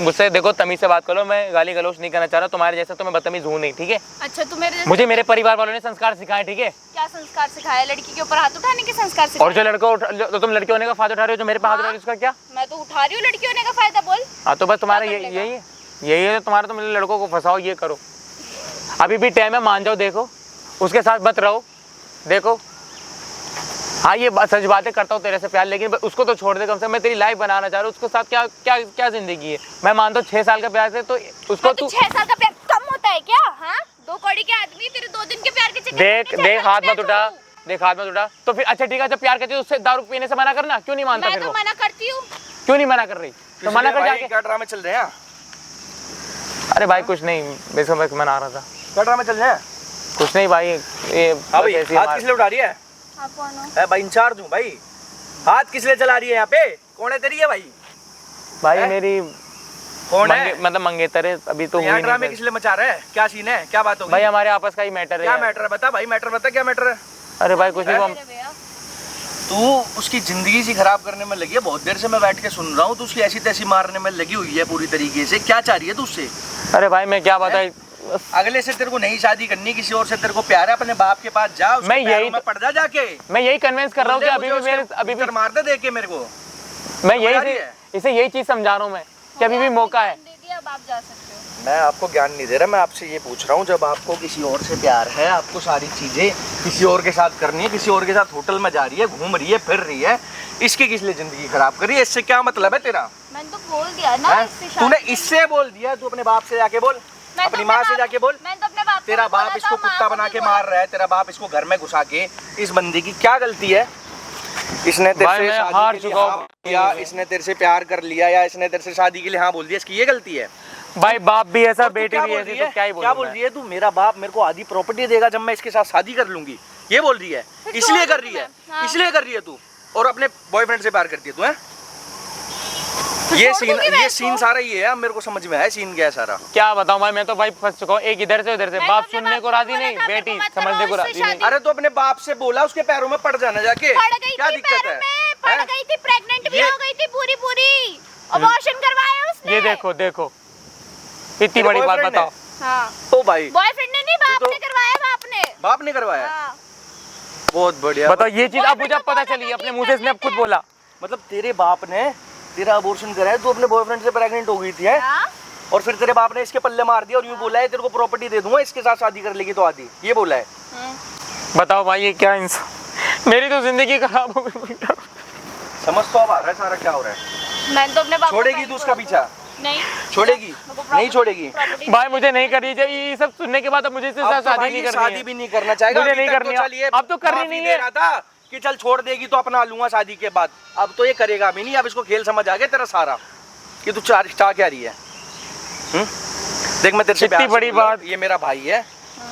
मुझसे देखो तमीज से बात करो, मैं गाली गलौज नहीं करना चाह रहा, तुम्हारे जैसा तो मैं बदतमीज हूँ नहीं, ठीक है। अच्छा तू मेरे जैसे मुझे मेरे परिवार वालों ने संस्कार सिखाए, ठीक है। क्या संस्कार सिखाया? लड़की के ऊपर हाथ उठाने के संस्कार सिखाए? और जो जो तुम लड़के होने का फायदा उठा रहे हो, जो मेरे पे हाथ उठा रहे हो, उसका क्या? मैं तो उठा रही हूँ लड़की होने का फायदा, बोल। हाँ तो बस तुम्हारा क्या कर यही है तुम्हारा, तुम लड़कों को फंसाओ, ये करो। अभी भी टाइम है, मान जाओ, देखो उसके साथ मत रहो, देखो। हाँ ये सच बातें करता हूँ तेरे से प्यार, लेकिन उसको तो छोड़ दे कम से कम, मैं तेरी लाइफ बनाना चाह रहा हूँ, उसके साथ क्या क्या क्या जिंदगी है। मैं मानता हूँ 6 साल का प्यार से, तो उसको तू 6 साल का प्यार कम होता है क्या? हाँ 2 कौड़ी के आदमी तेरे 2 दिन के प्यार के चक्कर में देख 6 साल का हाथ प्यार मत उठा, छोड़ू। देख हाथ मत उठा। तो फिर अच्छा ठीक है, जब प्यार करती है उससे दारू पीने से मना करना, क्यों नहीं मानता? मैं फिर तो वो मना करती हूँ। क्यों नहीं मना कर रही? तो मना कर जाके। क्या ड्रामे चल रहे हैं? अरे भाई कुछ नहीं, मैं मना रहा था। क्या ड्रामे चल रहे हैं? कुछ नहीं भाई, ये हाँ भाई, ऐसी हाथ हमारी- किस लिए उठा रही है? आप कौन हो? है भाई, इंचार्ज हूँ भाई। हाथ किस लिए चला रही है यहाँ पे? कौन है तेरी है भाई? भाई है? मेरी कौन है? मतलब मंगेतर है, अभी तो यहाँ हुई ड्रामे नहीं। किस लिए मचा रहा है? क्या सीन है? क्या बात हो भाई गई? हमारे आपस का ही मैटर है क्या यार। मैटर है? बता भाई, मैटर बता, क्या मैटर है? अरे भाई कुछ नहीं, वो मेरे भैया। तू उसकी जिंदगी सी खराब करने में लगी है। बहुत देर से मैं बैठ के सुन रहा हूँ, तू उसकी ऐसी तैसी मारने में लगी हुई है पूरी तरीके से। क्या चाह रही है तू उससे? अरे भाई मैं क्या बताऊं, अगले से तेरे को नई शादी करनी, किसी और से तेरे को प्यार है, अपने बाप के पास जा, उसके मैं पैरों यही में पड़ जा जाके। मैं यही कन्विंस कर रहा हूँ कि अभी भी मेरे मार दे देख के मेरे को। मैं समझ आ रही यही है? इसे यही चीज समझा रहा हूँ मैं कि अभी भी मौका है। दे दिया, अब आप जा सकते हो। मैं आपको ज्ञान नहीं दे रहा, मैं आपसे ये पूछ रहा हूँ, जब आपको किसी और से प्यार है, आपको सारी चीजें किसी और के साथ करनी है, किसी और के साथ होटल में जा रही है, घूम रही है, फिर रही है, इसकी किस लिए जिंदगी खराब कर रही है? इससे क्या मतलब है तेरा? मैंने तो बोल दिया ना हैं? इससे शादी तूने करनी। इससे बोल दिया, तू अपने बाप से जाके बोल, मैं तो अपनी माँ से जाके बोल। मैंने तो अपने बाप को तेरा भी बोला बाप था, इसको माँ कुत्ता को बना भी के बोला। मार रहा है, तेरा बाप इसको घर में घुसा के। इस बंदी की क्या गलती है? इसने तेरे भाई से मैं शादी हार के लिए चुका हूँ। हाँ किया, इसने तेरे से प्यार कर लिया, या इसने तेरे से शादी के लिए हाँ बोल दिया, इसकी ये गलती है? भाई बाप भी ऐसा, और तू बेटी क्या भी बोल ऐसी, रही तो है? क्या ही क्या बोल बोलूं रही है तू? मेरा बाप मेरे को आधी प्रॉपर्टी देगा जब मैं इसके साथ शादी कर लूंगी, ये बोल रही है? फिर इसलिए छोड़ कर रही है, दूं मैं, हाँ। इसलिए कर रही है तू। और अपने बॉयफ्रेंड से प्यार करती है तू? है फिर ये छोड़ सीन, दूंगी मैं ये इसको। सीन सारा ये है। अब मेरे को समझ में आया सीन क्या है सारा। क्या बताऊं भाई, मैं तो भाई फंस चुका हूँ, एक इधर से उधर से। मैं बाप तो अपने सुनने बाप को को राजी बोला नहीं, था, मेरे बेटी को मत समझने को करवाओ राजी इससे नहीं। शादी। अरे तो अपने बाप से बोला, उसके पैरों में पड़ जाना जाके। पड़ गई क्या थी दिक्कत पैरों है? में, पड़ हैं? गई थी, प्रेग्नेंट भी ये- हो गई थी पूरी पूरी, अबॉर्शन करवाया उसने। ये देखो देखो, इतनी तेरे बड़ी बात boyfriend बताओ। हाँ ओ भाई, बॉयफ्रेंड ने नहीं, बाप तो- ने करवाया, बाप ने। बाप ने करवाया? हाँ। बहुत बढ़िया। बताओ ये चीज अब boyfriend मुझे अब को पता बोला चली, था अपने कि मुंह से इसने अब खुद बोला। मतलब तेरे बाप ने तेरा अबॉर्शन कराया, तू अपने बॉयफ्रेंड से प्रेग्नेंट हो गई थी है? हाँ? और फिर तेरे बाप ने इसके पल्ले मार दिया और यूं बोला है तेरे को प्रॉपर्टी दे दूंगा, इसके साथ शादी कर लेगी तो आधी, ये बोला है? बताओ भाई ये क्या इंसान, मेरी तो जिंदगी खराब हो गई। समझ तो अब आ रहा है सारा क्या हो रहा है। मैंने तो अपने बाप को छोड़ेगी पहले तू उसका बोला पीछा? था। नहीं छोड़ेगी? मेरे को नहीं छोड़ेगी? property- भाई मुझे नहीं करनी चाहिए, ये सब सुनने के बाद अब मुझे इसके अब साथ तो शादी भाई नहीं ये करनी शादी है। भी नहीं करना चाहेगा। मुझे अभी नहीं तक करनी तो है। चल ये अब तो करनी माफी नहीं दे है। रहा था कि चल छोड़ देगी तो अपना लूंगा शादी के बाद। अब तो ये करेगा भी नहीं। अब इसको खेल समझ आ गया तेरा सारा कि तू चाह क्या रही है। देख मैं तेरे से इतनी प्यार से बड़ी बोल रहा हूँ, बात। ये मेरा भाई है,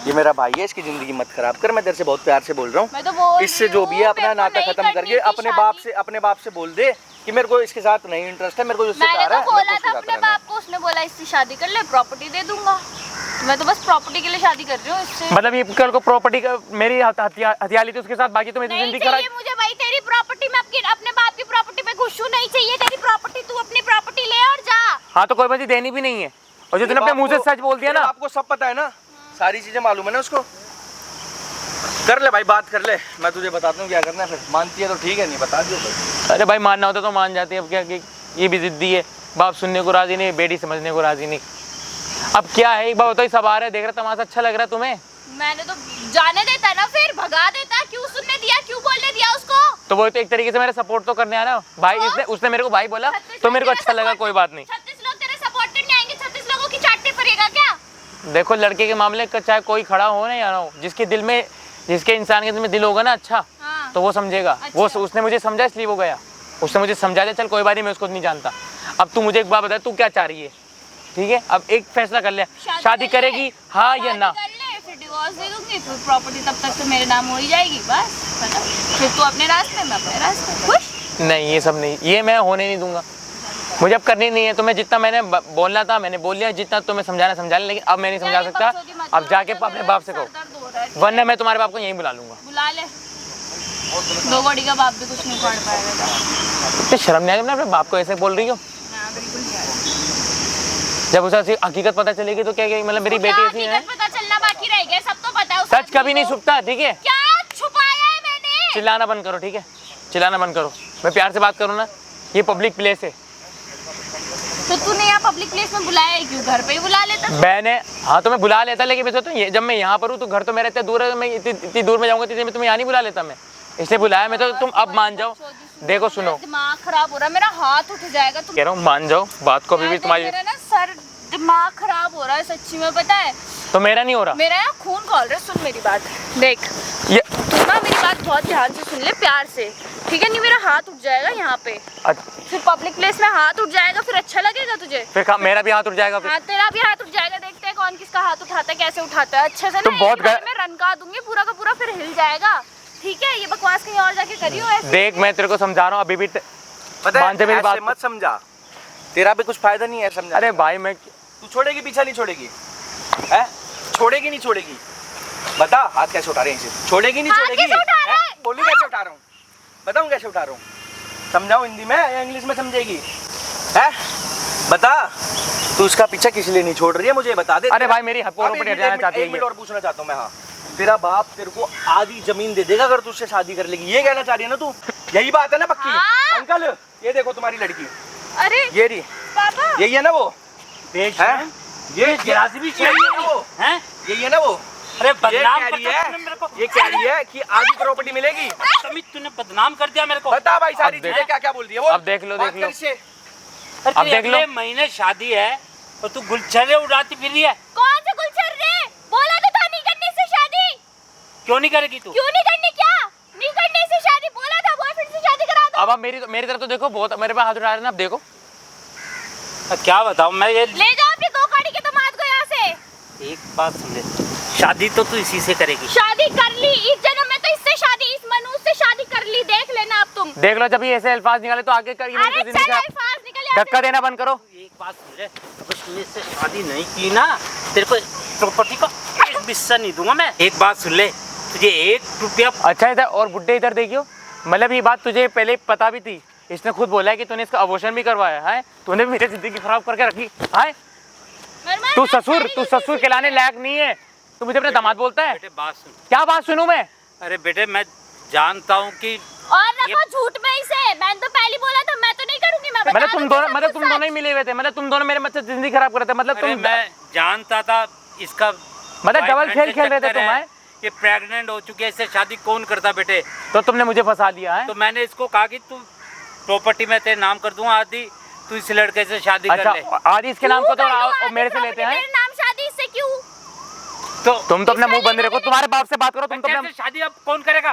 ये मेरा भाई है, इसकी जिंदगी मत खराब कर। मैं तेरे से बहुत प्यार से बोल रहा मैं हूँ। तो बोल इससे रही जो हूँ, भी है अपना मेरे को नाता नहीं खत्म करनी करके थी अपने बाप से बोल दे कि मेरे को इसके साथ नहीं इंटरेस्ट है, मेरे को उससे मैंने प्यार तो है, मेरे को बोला उसके था साथ अपने रहना है। बाप को, उसने बोला इससे शादी कर ले, प्रॉपर्टी दे दूंगा। मैं तो बस प्रॉपर्टी के लिए शादी कर रही हूँ इससे। मतलब ये कल को प्रॉपर्टी का मेरी हथियाली थी उसके साथ, बाकी तो मेरी नहीं जिंदगी चाहिए खराब। मुझे भाई तेरी प्रॉपर्टी में, अपने बाप की प्रॉपर्टी पे घुसू नहीं चाहिए। तेरी प्रॉपर्टी तू अपनी प्रॉपर्टी ले और जा। हाँ तो कोई बात देनी भी नहीं है, और जो तूने अपने मुंह से सच बोल दिया ना। आपको सब पता है ना, सारी चीजें मालूम है ना उसको। कर ले भाई, बात कर ले, मैं तुझे बताता हूँ क्या करना है। फिर मानती है तो ठीक है, नहीं बता दियो भाई। अरे भाई मानना होता तो मान जाती है, अब क्या कि ये भी जिद्दी है, बाप सुनने को राजी नहीं, बेटी समझने को राजी नहीं। अब क्या है, एक बार बताओ, सब आ रहे देख रहे, तमाशा अच्छा लग रहा है तुम्हें? मैंने तो जाने देता ना, फिर भगा देता। क्यों सुनने दिया, क्यों बोलने दिया उसको? तो वो तो एक तरीके से मेरा सपोर्ट तो करने आया ना भाई। उसने मेरे को भाई बोला तो मेरे को अच्छा लगा, कोई बात नहीं। 36 लोग तेरे सपोर्ट करने आएंगे, 36 लोगों की चाटने पड़ेगा क्या? देखो लड़के के मामले का चाहे कोई खड़ा हो ना या ना हो, जिसके इंसान के दिल में दिल होगा ना अच्छा, हाँ। तो वो समझेगा। अच्छा। वो उसने मुझे समझा इसलिए वो गया, उसने मुझे समझा दिया, चल कोई बात नहीं, मैं उसको नहीं जानता। अब तू मुझे एक बात बता, तू क्या चाह रही है? ठीक है अब एक फैसला कर ले, शादी करेगी हाँ या ना? कर ले, फिर फिर डिवोर्स दे दूंगी, फिर प्रॉपर्टी तब तक तो मेरे नाम हो ही जाएगी, बस खत्म। फिर तू अपने रास्ते, मैं अपने रास्ते, खुश। नहीं ये सब नहीं, ये मैं होने नहीं दूंगा। मुझे अब करनी नहीं है। तुम्हें जितना मैंने बोलना था मैंने बोल लिया, जितना तुम्हें समझाना समझा लिया, लेकिन अब मैं नहीं समझा सकता। अब जाके अपने बाप से कहो, वरना मैं तुम्हारे बाप को यहीं बुला लूंगा। बुला ले, दो गोड़ी का बाप भी कुछ नहीं उखाड़ पाएगा। इतनी शर्म नहीं आ रही अपने बाप को ऐसे बोल रही हो? ना, बिल्कुल नहीं आ रहा। जब उसे हकीकत पता चलेगी तो क्या मतलब मेरी बेटी ऐसी है? पता चलना बाकी रह गया, सब तो पता है। सच कभी नहीं छुपता, ठीक है? क्या छुपाया है मैंने? चिल्लाना बंद करो, ठीक है? चिल्लाना बंद करो। मैं प्यार से बात करूँ ना, ये पब्लिक प्लेस है। तो तूने यहाँ पब्लिक प्लेस में बुलाया है क्यों? घर पे ही बुला लेता। मैंने हाँ तो मैं बुला लेता, लेकिन वैसे तो ये जब मैं यहाँ पर हूँ तो घर तो मेरा इतना दूर है, मैं इतनी दूर में जाऊँगा इतनी मैं तुम्हें यहाँ नहीं बुला लेता। मैं इसलिए बुलाया। मैं तो तुम अब मान जाओ। देखो सुनो, दिमाग खराब हो रहा है मेरा, हाथ उठ जाएगा। तुम कह रहा हूँ मान जाओ बात को। अभी भी तुम्हारी मेरा ना सर दिमाग खराब हो रहा है सच्ची में, पता है? तो मेरा नहीं हो रहा। मेरा यहाँ खून खौल रहा है। सुन मेरी बात, देख ये तू ना मेरी बात बहुत ध्यान से सुन ले, प्यार से, ठीक है? नहीं मेरा हाथ उठ जाएगा यहाँ पे, फिर पब्लिक प्लेस में हाथ उठ जाएगा, फिर अच्छा लगेगा तुझे? फिर मेरा भी हाथ उठ जाएगा। फिर हाँ तेरा भी हाथ उठ जाएगा। देखते हैं कौन किसका हाथ उठाता है, कैसे उठाता है। अच्छे से तुम ना बहुत मैं रनका दूंगी पूरा का पूरा, फिर हिल जाएगा, ठीक है? ये बकवास कहीं और जाके करियो ऐसे। देख मैं तेरे को समझा रहा हूँ, अभी भी पता है मेरी बात मत समझा, तेरा भी कुछ फायदा नहीं है समझा। अरे भाई मैं तू छोड़ेगी पीछा नहीं छोड़ेगी? है छोड़ेगी नहीं छोड़ेगी? बता हाथ कैसे उठा रहे हैं इसे? छोड़ेगी नहीं हाथ छोड़ेगी? कैसे उठा रहा है? बोलू कैसे उठा रहा हूँ? बताऊँ कैसे उठा रहा हूँ? समझाऊँ हिंदी में या इंग्लिश में समझेगी? है बता, तू इसका पीछा किस लिए नहीं छोड़ रही है मुझे बता दे। अरे भाई मेरी प्रॉपर्टी हटाना चाहती है। एक मिनट और पूछना चाहता हूँ मैं। हाँ तेरा बाप तेरे को आधी जमीन दे देगा अगर तू उससे शादी कर लेगी, ये कहना चाह रही है ना तू? यही बात है ना पक्की? हाँ। अंकल ये देखो तुम्हारी लड़की, अरे ये रही, पापा, यही है ना वो? बेशरम, ये गिलासी भी यही है ना वो? हैं? यही है ना वो? अरे ये बदनाम कह रही करता है, तूने मेरे को। ये कह रही है कि आधी प्रॉपर्टी मिलेगी। समित तूने बदनाम कर दिया मेरे को। बता भाई सारी अब देख- चीजें क्या क्या बोल रही है वो? अब देख लो, बात देख लो। कर इससे। अरे अब तेरी देख लो। अगले महीने शादी है और तू गुलछर्रे उड़ाती फिर रही है। कौन से गुलछर्रे? बोला तो था नहीं करने से शादी। क्यों नहीं करेगी तू? क्यों नहीं करनी? क्या नहीं करने से शादी? बोला था बॉयफ्रेंड से शादी करा दो। अब मेरी तरफ तो देखो, बहुत मेरे पे हाथ उठा रहे ना। अब देखो क्या बताऊं मैं, ये ले जाओ अपनी दो गाड़ी के दामाद को यहाँ से। एक बात सुन ले, शादी तो तू इसी से करेगी। शादी कर ली इस जन्म में, तो इससे शादी, इस मनुष्य से शादी कर ली। देख लेना अब तुम। देख लो, जब ये ऐसे अल्फाज निकाले तो आगे कर अरे चल अल्फाज निकल यहाँ से। धक्का देना बंद करो। एक बात सुन ले, अगर तूने इससे शादी नहीं की ना, तेरे को प्रॉपर्टी का एक हिस्सा नहीं दूंगा मैं। एक बात सुन ले, तुझे 1 रुपया। अच्छा इधर और बुड्ढे इधर देखियो, मतलब ये बात तुझे पहले पता भी थी? इसने खुद बोला है कि तूने इसका अबॉर्शन भी करवाया है। तूने भी मेरी जिंदगी खराब करके रखी है। तू ससुर कहलाने लायक नहीं है। तू मुझे अपने दामाद बोलता है? बेटे बात सुन। क्या बात सुनूं मैं? अरे बेटे मैं जानता हूँ कि और रखो झूठ में इसे। मैंने तो पहले बोला था, मैं तो नहीं करूंगी। मैं बता तुम दोनों ही मिले हुए थे। मतलब तुम दोनों मेरे मतलब जिंदगी खराब कर रहे थे। मतलब अरे तुम मैं जानता था इसका मतलब डबल खेल खेल रहे थे तुम। है ये प्रेग्नेंट हो चुकी है, इससे शादी कौन करता बेटे? तो तुमने मुझे फंसा दिया है। तो मैंने इसको कहा कि तू प्रॉपर्टी में तेरे नाम कर दूंगा आधी, तू इस लड़के से शादी कर ले। अच्छा आदि इसके नाम को तो और मेरे से लेते हैं। मेरे नाम शादी इससे क्यों? तो तुम तो अपने मुंह बंद रखो। तुम्हारे बाप से बात करो। तुम तो बच्चे अपने से शादी अब कौन करेगा?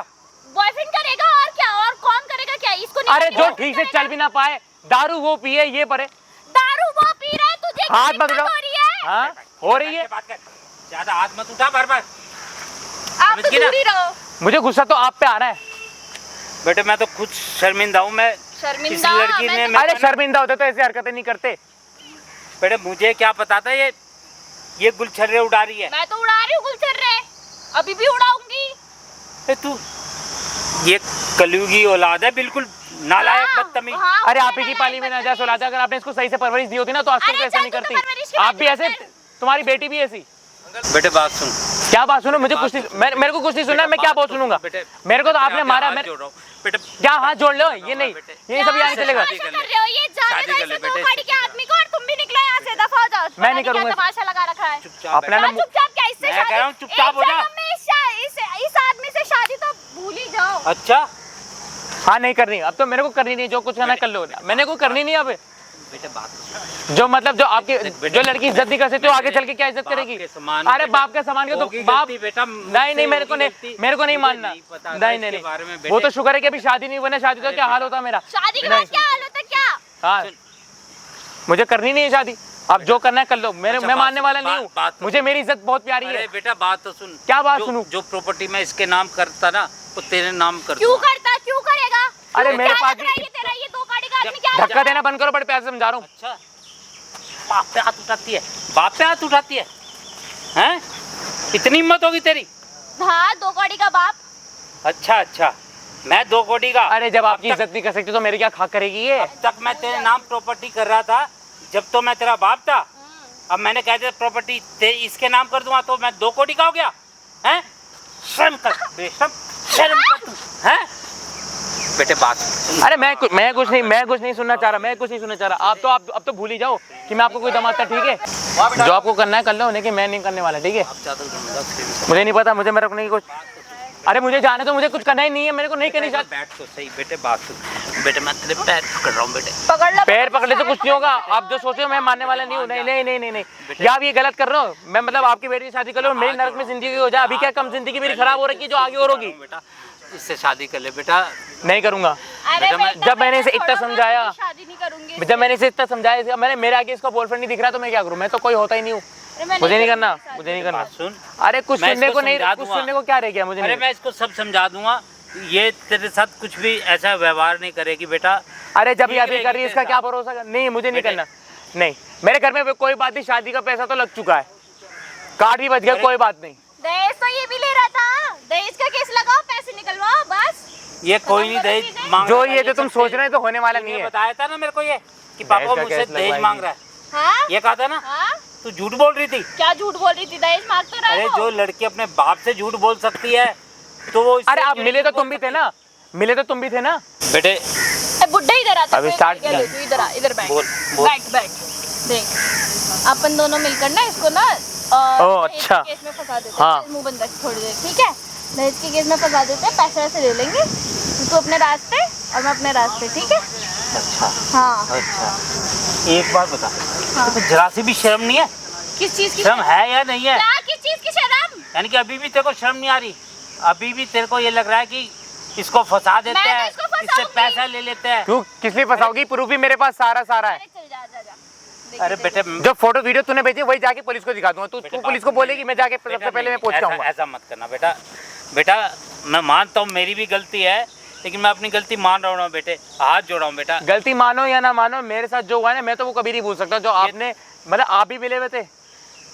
बॉयफ्रेंड करेगा और क्या? और कौन करेगा? क्या इसको नहीं? अरे जो ठीक से चल भी ना पाए, दारू वो पिए ये परे। दारू वो पी रहा है, तुझे हाथ मत दिक्कत उठाओ। हो रही है? हाँ हो रही है। बात कर, ज्यादा हाथ मत उठा बार बार। आप तो समझ गई ना? दूर ही रहो। मुझे गुस्सा तो आप पे आ रहा है। बेटे मैं तो खुद शर्मिंदा हूँ। मैं शर्मिंदा? इस लड़की ने मैं अरे शर्मिंदा होते तो ऐसी हरकतें नहीं करते। बेटे मुझे क्या पता था ये गुलछर्रे उड़ा रही है। मैं तो उड़ा रही हूँ गुलछर्रे, अभी भी उड़ाऊंगी। ए तू ये कलयुगी औलाद है, बिल्कुल नालायक हाँ, बदतमीज। हाँ, अरे वो आप ही की पाली में नाजायज औलाद है। अगर आपने इसको सही से परवरिश दी होती ना तो आज तक अरे ऐसा नहीं चल, तू तो करती। परवरिश की आप बात भी ऐसे, मत कर। तुम्हारी बेटी भी ऐसी। बेटे बात सुन। क्या बात सुनो? मुझे कुछ नहीं, मेरे को कुछ नहीं सुनना। मैं क्या बात सुनूंगा? मेरे को तो आपने मारा। बेटे क्या हाथ जोड़ लो? ये नहीं, ये सब यहाँ नहीं चलेगा। तमाशा कर रहे हो? ये जाने शादी दो कर ले इसे दो बेटे, गाड़ी के आदमी को, और तुम भी निकलो यहाँ से, दफा हो जाओ। मैं नहीं करूंगा। तमाशा लगा रखा है। चुपचाप अपना क्या ना चुपचाप? क्या इससे मैं शादी? कह रहा हूँ चुपचाप हो जा। एक जन्म में इस आदमी से शादी तो भूल ही जाओ। अच्छा हाँ नहीं करनी अब तो मेरे को करनी नहीं। जो कुछ करना कर लो। मैंने को करनी नहीं अब। बेटे बात जो मतलब जो आपकी जो लड़की इज्जत नहीं कर सकती वो आगे चल के क्या इज्जत करेगी? अरे बाप के समान के तो बाप। बेटा नहीं मेरे को नहीं मानना। नहीं वो तो शुक्र है कि अभी शादी नहीं बना। शादी तो क्या हाल होता मेरा। शादी के बाद क्या हाल होता है? क्या हाँ मुझे करनी नहीं है शादी। आप जो करना है कर लो, मेरे अच्छा, मैं मानने वाला नहीं बात हूँ, तो मुझे मेरी इज्जत बहुत प्यारी अरे है। बेटा बात तो सुन। क्या बात जो- सुनूं? जो प्रॉपर्टी मैं इसके नाम करता ना वो तेरे नाम कर क्यों दूंगा। करता, क्यों करेगा? अरे क्यों? मेरे क्या पास लग रहा है ये तेरा, ये दो गाड़ी का आदमी क्या धक्का देना बंद करो, बड़े प्यार से समझा रहा हूँ। अच्छा बाप पे हाथ उठाती है, बाप पे हाथ उठाती है, हैं? इतनी हिम्मत होगी तेरी? हाँ, दो गाड़ी का बाप। अच्छा अच्छा, मैं 2 कोटी का। अरे जब आपकी अब तक- इज्जत नहीं कर सकती तो मेरी क्या खा करेगी ये? अब तक मैं तेरे नाम प्रॉपर्टी कर रहा था जब तो मैं तेरा बाप था। अब मैंने कह दिया प्रॉपर्टी इसके नाम कर दूंगा तो मैं 2 कोटी का हो गया, हैं? शर्म कर बेशर्म, शर्म कर तू, हैं? बेटे बात सुन। अरे मैं कुछ नहीं सुनना चाह रहा, मैं कुछ नहीं सुनना चाह रहा। आप अब तो भूल ही जाओ कि मैं आपको कोई दमाद था, ठीक है? जो आपको करना है कर लो, लेकिन मैं नहीं करने वाला, ठीक है? मुझे नहीं पता, मुझे मेरे को नहीं कुछ। अरे मुझे जाने तो, मुझे कुछ करना ही नहीं है, मेरे को नहीं करनी चाहिए। बैठ तो सही बेटे, बात सुन बेटे, मैं तेरे पैर पकड़ रहा हूँ बेटे। पकड़ लो। पैर पकड़ने से कुछ नहीं होगा। आप जो सोचे हो मैं मानने वाला नहीं हूँ। नहीं नहीं नहीं नहीं नहीं, ये आप ये गलत कर रहे हो। मैं मतलब आपकी बेटी की शादी कर लो, मेरी नरक में जिंदगी हो जाए। अभी क्या कम जिंदगी मेरी खराब हो रखी है, जो आगे और होगी। बेटा इससे शादी कर ले बेटा। नहीं करूंगा। अरे बेटा, बेटा, जब मैंने इसे छोड़ो, इतना मैं समझाया, शादी नहीं करूंगी। जब मैंने इसे इतना समझाया, मैंने मेरे आगे इसका बॉयफ्रेंड नहीं दिख रहा तो मैं क्या करूँ? मैं तो कोई होता ही नहीं हूँ, अरे मैं मुझे नहीं करना, करूंगी शादी। मुझे नहीं करना। बात सुन, अरे कुछ मैं सुनने इसको को नहीं, समझा कुछ दूंगा। सुनने को क्या रह गया? मुझे अरे नहीं। मैं इसको सब समझा दूंगा, ये तेरे साथ कुछ भी ऐसा व्यवहार नहीं करेगी बेटा। अरे जब ये ठीक अभी रहेगी कर रही है, इसका तेरे क्या साथ। भरोसा? नहीं, मुझे नहीं बेटे। करना। नहीं, मेरे घर में कोई बात नहीं, शादी का पैसा तो लग चुका है, कार्ड भी बच गया, कोई बात नहीं। दहेज तो ये भी ले रहा था, दहेज का केस लगाओ, पैसे निकलवाओ, बस। ये कोई नहीं दहेज मांग जो रहा है, ये जो तुम सबसे- सोच रहे हो तो होने वाला नहीं तूने है। बताया था ना मेरे को ये कि पापा दहेज का मुझसे केस दहेज लगवाएगी। मांग रहा है, हाँ ये कहा था ना? हाँ, तू झूठ बोल रही थी। क्या झूठ बोल रही थी? दहेज मांग तो रहा अरे है जो वो। लड़की अपने बाप से झूठ बोल सकती है तो वो इससे अरे आप क्यों मिले तो नहीं तुम भी थे ना, मिले तो तुम भी थे ना। बेटे? ए, बुड्ढा इधर आता अभी है, start क्या किया। ले तू इधर आ, इधर बैठ। बोल, बोल। बैठ देख, अपन दोनों मिलकर ना इसको ना ओह, दहेज अच्छा। के केस में फंसा देते हैं। हाँ। चल, मुंह बंद कर थोड़ी देर, ठीक है? दहेज के केस में फंसा देते हैं, पैसे वैसे ले लेंगे, तू अपने रास्ते और मैं अपने रास्ते, ठीक है? अच्छा हाँ। अच्छा, एक बात बता, हाँ। तो जरा सी भी शर्म नहीं है? किस चीज की शर्म है या नहीं है? क्या, किस चीज की शर्म? यानी कि अभी भी तेरे को शर्म नहीं आ रही? अभी भी तेरे को ये लग रहा है कि इसको फंसा देते मैं तो हैं, इसको फंसाऊंगी। इससे पैसा ले लेते हैं? क्यों, किस लिए फंसाओगी? प्रूफ भी मेरे पास सारा है। अरे चल जा जा जा। अरे देखिए, बेटे जो फोटो वीडियो तूने भेजी वही जाके पुलिस को दिखा दूंगा। तू बेटे, पुलिस को बोलेगी, मैं जाके बेटा, सबसे पहले नहीं, मैं पहुंच ऐसा- जाऊंगा। ऐसा मत करना बेटा। बेटा मैं मानता हूँ मेरी भी गलती है, लेकिन मैं अपनी गलती मान रहा हूँ बेटे, हाथ जोड़ रहा हूँ बेटा। गलती मानो या ना मानो, मेरे साथ जो हुआ है ना, मैं तो वो कभी नहीं भूल सकता। जो आपने मतलब आप भी मिले हुए थे,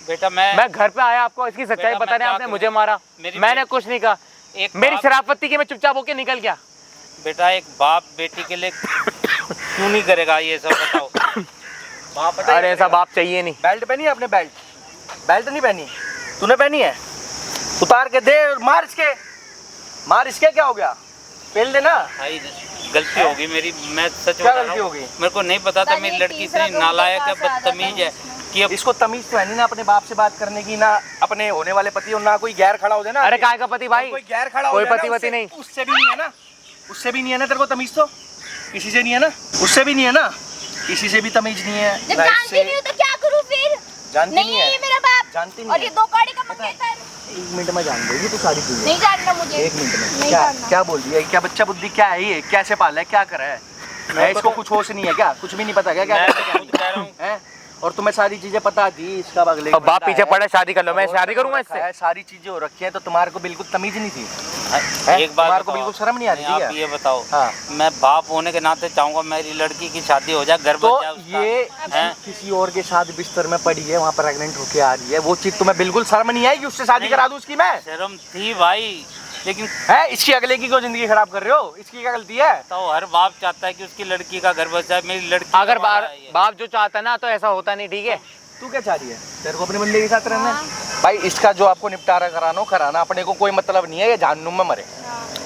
बेटा मैं मैं घर पे आया, आपको इसकी सच्चाई बेटा, मैं बताने, क्या आपने करूं? मुझे मारा, मेरी मैंने बेटी- कुछ नहीं कहा। एक मेरी बाप- शराफत थी कि मैं चुपचाप होके निकल गया। बेटा एक बाप बेटी के लिए क्यों नहीं करेगा ये सब, बताओ? वहाँ पता है अरे ऐसा बाप चाहिए नहीं। बेल्ट पहनी है आपने? बेल्ट नहीं पहनी? तूने पहनी है? उतार के दे और मार इसके क्या हो गया? पहन देना। भाई गलती होगी मेरी, मैं सच क्या बता रहा गलती हूँ। हो गई? मेरे को नहीं पता था पता मेरी नहीं, लड़की तीसरा इतनी कबूतर नालायक है, कहाँ से आ जाता बदतमीज है है कि अब इसको तमीज तो है नहीं ना अपने बाप से बात करने की, ना अपने होने वाले पति, और ना कोई गैर खड़ा हो जाए ना। अरे काय का पति भाई, कोई गैर खड़ा हो कोई जाए ना, पति वति उससे- नहीं। उससे भी नहीं है ना, उससे भी नहीं है ना तेरे को तमीज? तो किसी से नहीं है ना, उससे भी नहीं है ना, किसी से भी तमीज नहीं है। जब लाइफ जानती से नहीं हूँ तो क्या करूँ फिर? जानती नहीं नहीं है है? ये मेरा बाप, जानती नहीं और है? ये दो गाड़ी का मंगेतर। 1 मिनट में जान देगी तू सारी चीजें। नहीं जानना मुझे, 1 मिनट में नहीं क्या जानना। क्या बोल रही है? क्या बच्चा बुद्धि क्या है ये? कैसे पाला है? क्या करा है? मैं इसको तो- कुछ होश नहीं है क्या? कुछ भी नहीं पता क्या? क्या मैं करता, क्या खुद कह रहा हूँ। नहीं है? और तुम्हें सारी चीजें पता थी, इसका अगले अब बाप पीछे पड़ा, शादी कर लो। मैं शादी करूंगा इससे? सारी चीजें हो रखी है, तो तुम्हारे को बिल्कुल तमीज नहीं थी? एक बात तुम्हारे को बताओ, बिल्कुल शर्म नहीं आ रही थी आप क्या? ये बताओ, हाँ। मैं बाप होने के नाते चाहूंगा मेरी लड़की की शादी हो जाए, घर तो बच जाए उसका। ये हैं? किसी और के साथ बिस्तर में पड़ी है, वहाँ प्रेग्नेंट होके आ रही है, वो चीज तुम्हें बिल्कुल शर्म नहीं आएगी? उससे शादी नहीं। करा दूं उसकी मैं? शर्म थी भाई, लेकिन है इसकी अगले की क्यों जिंदगी खराब कर रहे हो? इसकी क्या गलती है? तो हर बाप चाहता है कि उसकी लड़की का घर बच जाए, मेरी लड़की अगर का वाला है ये। बाप जो चाहता ना तो ऐसा होता नहीं, ठीक है? तू क्या चाह रही है? तेरे को अपने बंदे के साथ रहना हाँ। है? भाई इसका जो आपको निपटारा कराना हो कराना, अपने को कोई मतलब नहीं है, ये जानूं में मरे,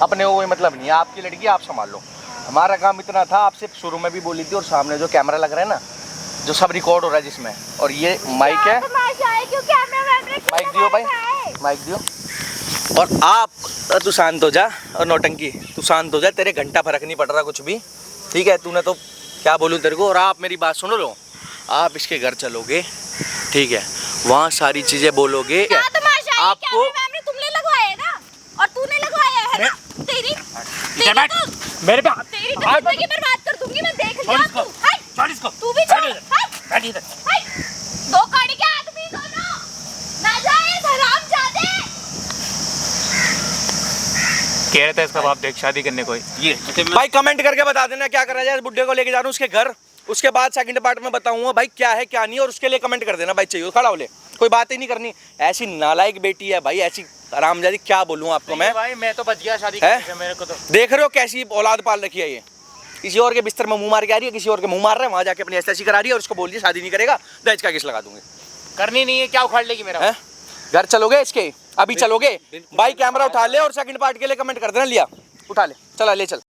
अपने को कोई मतलब नहीं है। आपकी लड़की आप संभाल लो, हमारा काम इतना था। आपसे शुरू में भी बोली थी, और सामने जो कैमरा लग रहा है ना, जो सब रिकॉर्ड हो रहा है जिसमें, और ये माइक है, क्या तमाशा है? क्यों कैमरा वैमरा क्यों माइक दियो भाई, लगाया है? माइक दियो। और आप तू शांत हो जा, और नौटंकी तू शांत हो जा, तेरे घंटा फर्क नहीं पड़ रहा कुछ भी, ठीक है? तूने तो क्या बोलूँ तेरे को। और आप मेरी बात सुनो लो, आप इसके घर चलोगे, ठीक है? वहाँ सारी चीजें बोलोगे। क्या तमाशा है? आपको कैमरे वैमरे तुमने लगवाए हैं ना, और तूने लगवाया है ना? तेरी बैठ। तो मेरे पे तेरी तो जिंदगी बर्बाद कर दूंगी मैं, देख लिया छोड़ इसको। तू। हाय, छोड़ इसको, तू भी बैठ छोड़। इधर, हाय, बैठ इधर। हाय। कह रहे थे इसका बाप देख शादी करने को ये भाई कमेंट करके बता देना क्या करा जाए, बुड्ढे को लेके जा रहा हूँ उसके घर, उसके बाद सेकंड पार्ट में बताऊंगा भाई क्या है क्या नहीं, और उसके लिए कमेंट कर देना भाई, चाहिए खड़ा हो ले, कोई बात ही नहीं करनी। ऐसी नालायक बेटी है भाई, ऐसी हरामजादी, क्या बोलूं आपको मैं। भाई मैं तो बच गया शादी है? करने से, मेरे को तो देख रहे हो कैसी औलाद पाल रखी है ये, किसी और के बिस्तर में मुंह मार के आ रही है, किसी और के मुंह मार रहा है, वहां जाके अपनी ऐसी करा रही है और उसको बोल रही है शादी नहीं करेगा, दहेज का केस लगा दूंगी। करनी नहीं है, क्या उखाड़ लेगी मेरा। है घर चलोगे इसके, अभी चलोगे भाई, कैमरा उठा ले और सेकंड पार्ट के लिए कमेंट कर देना, लिया उठा ले, चला ले चल।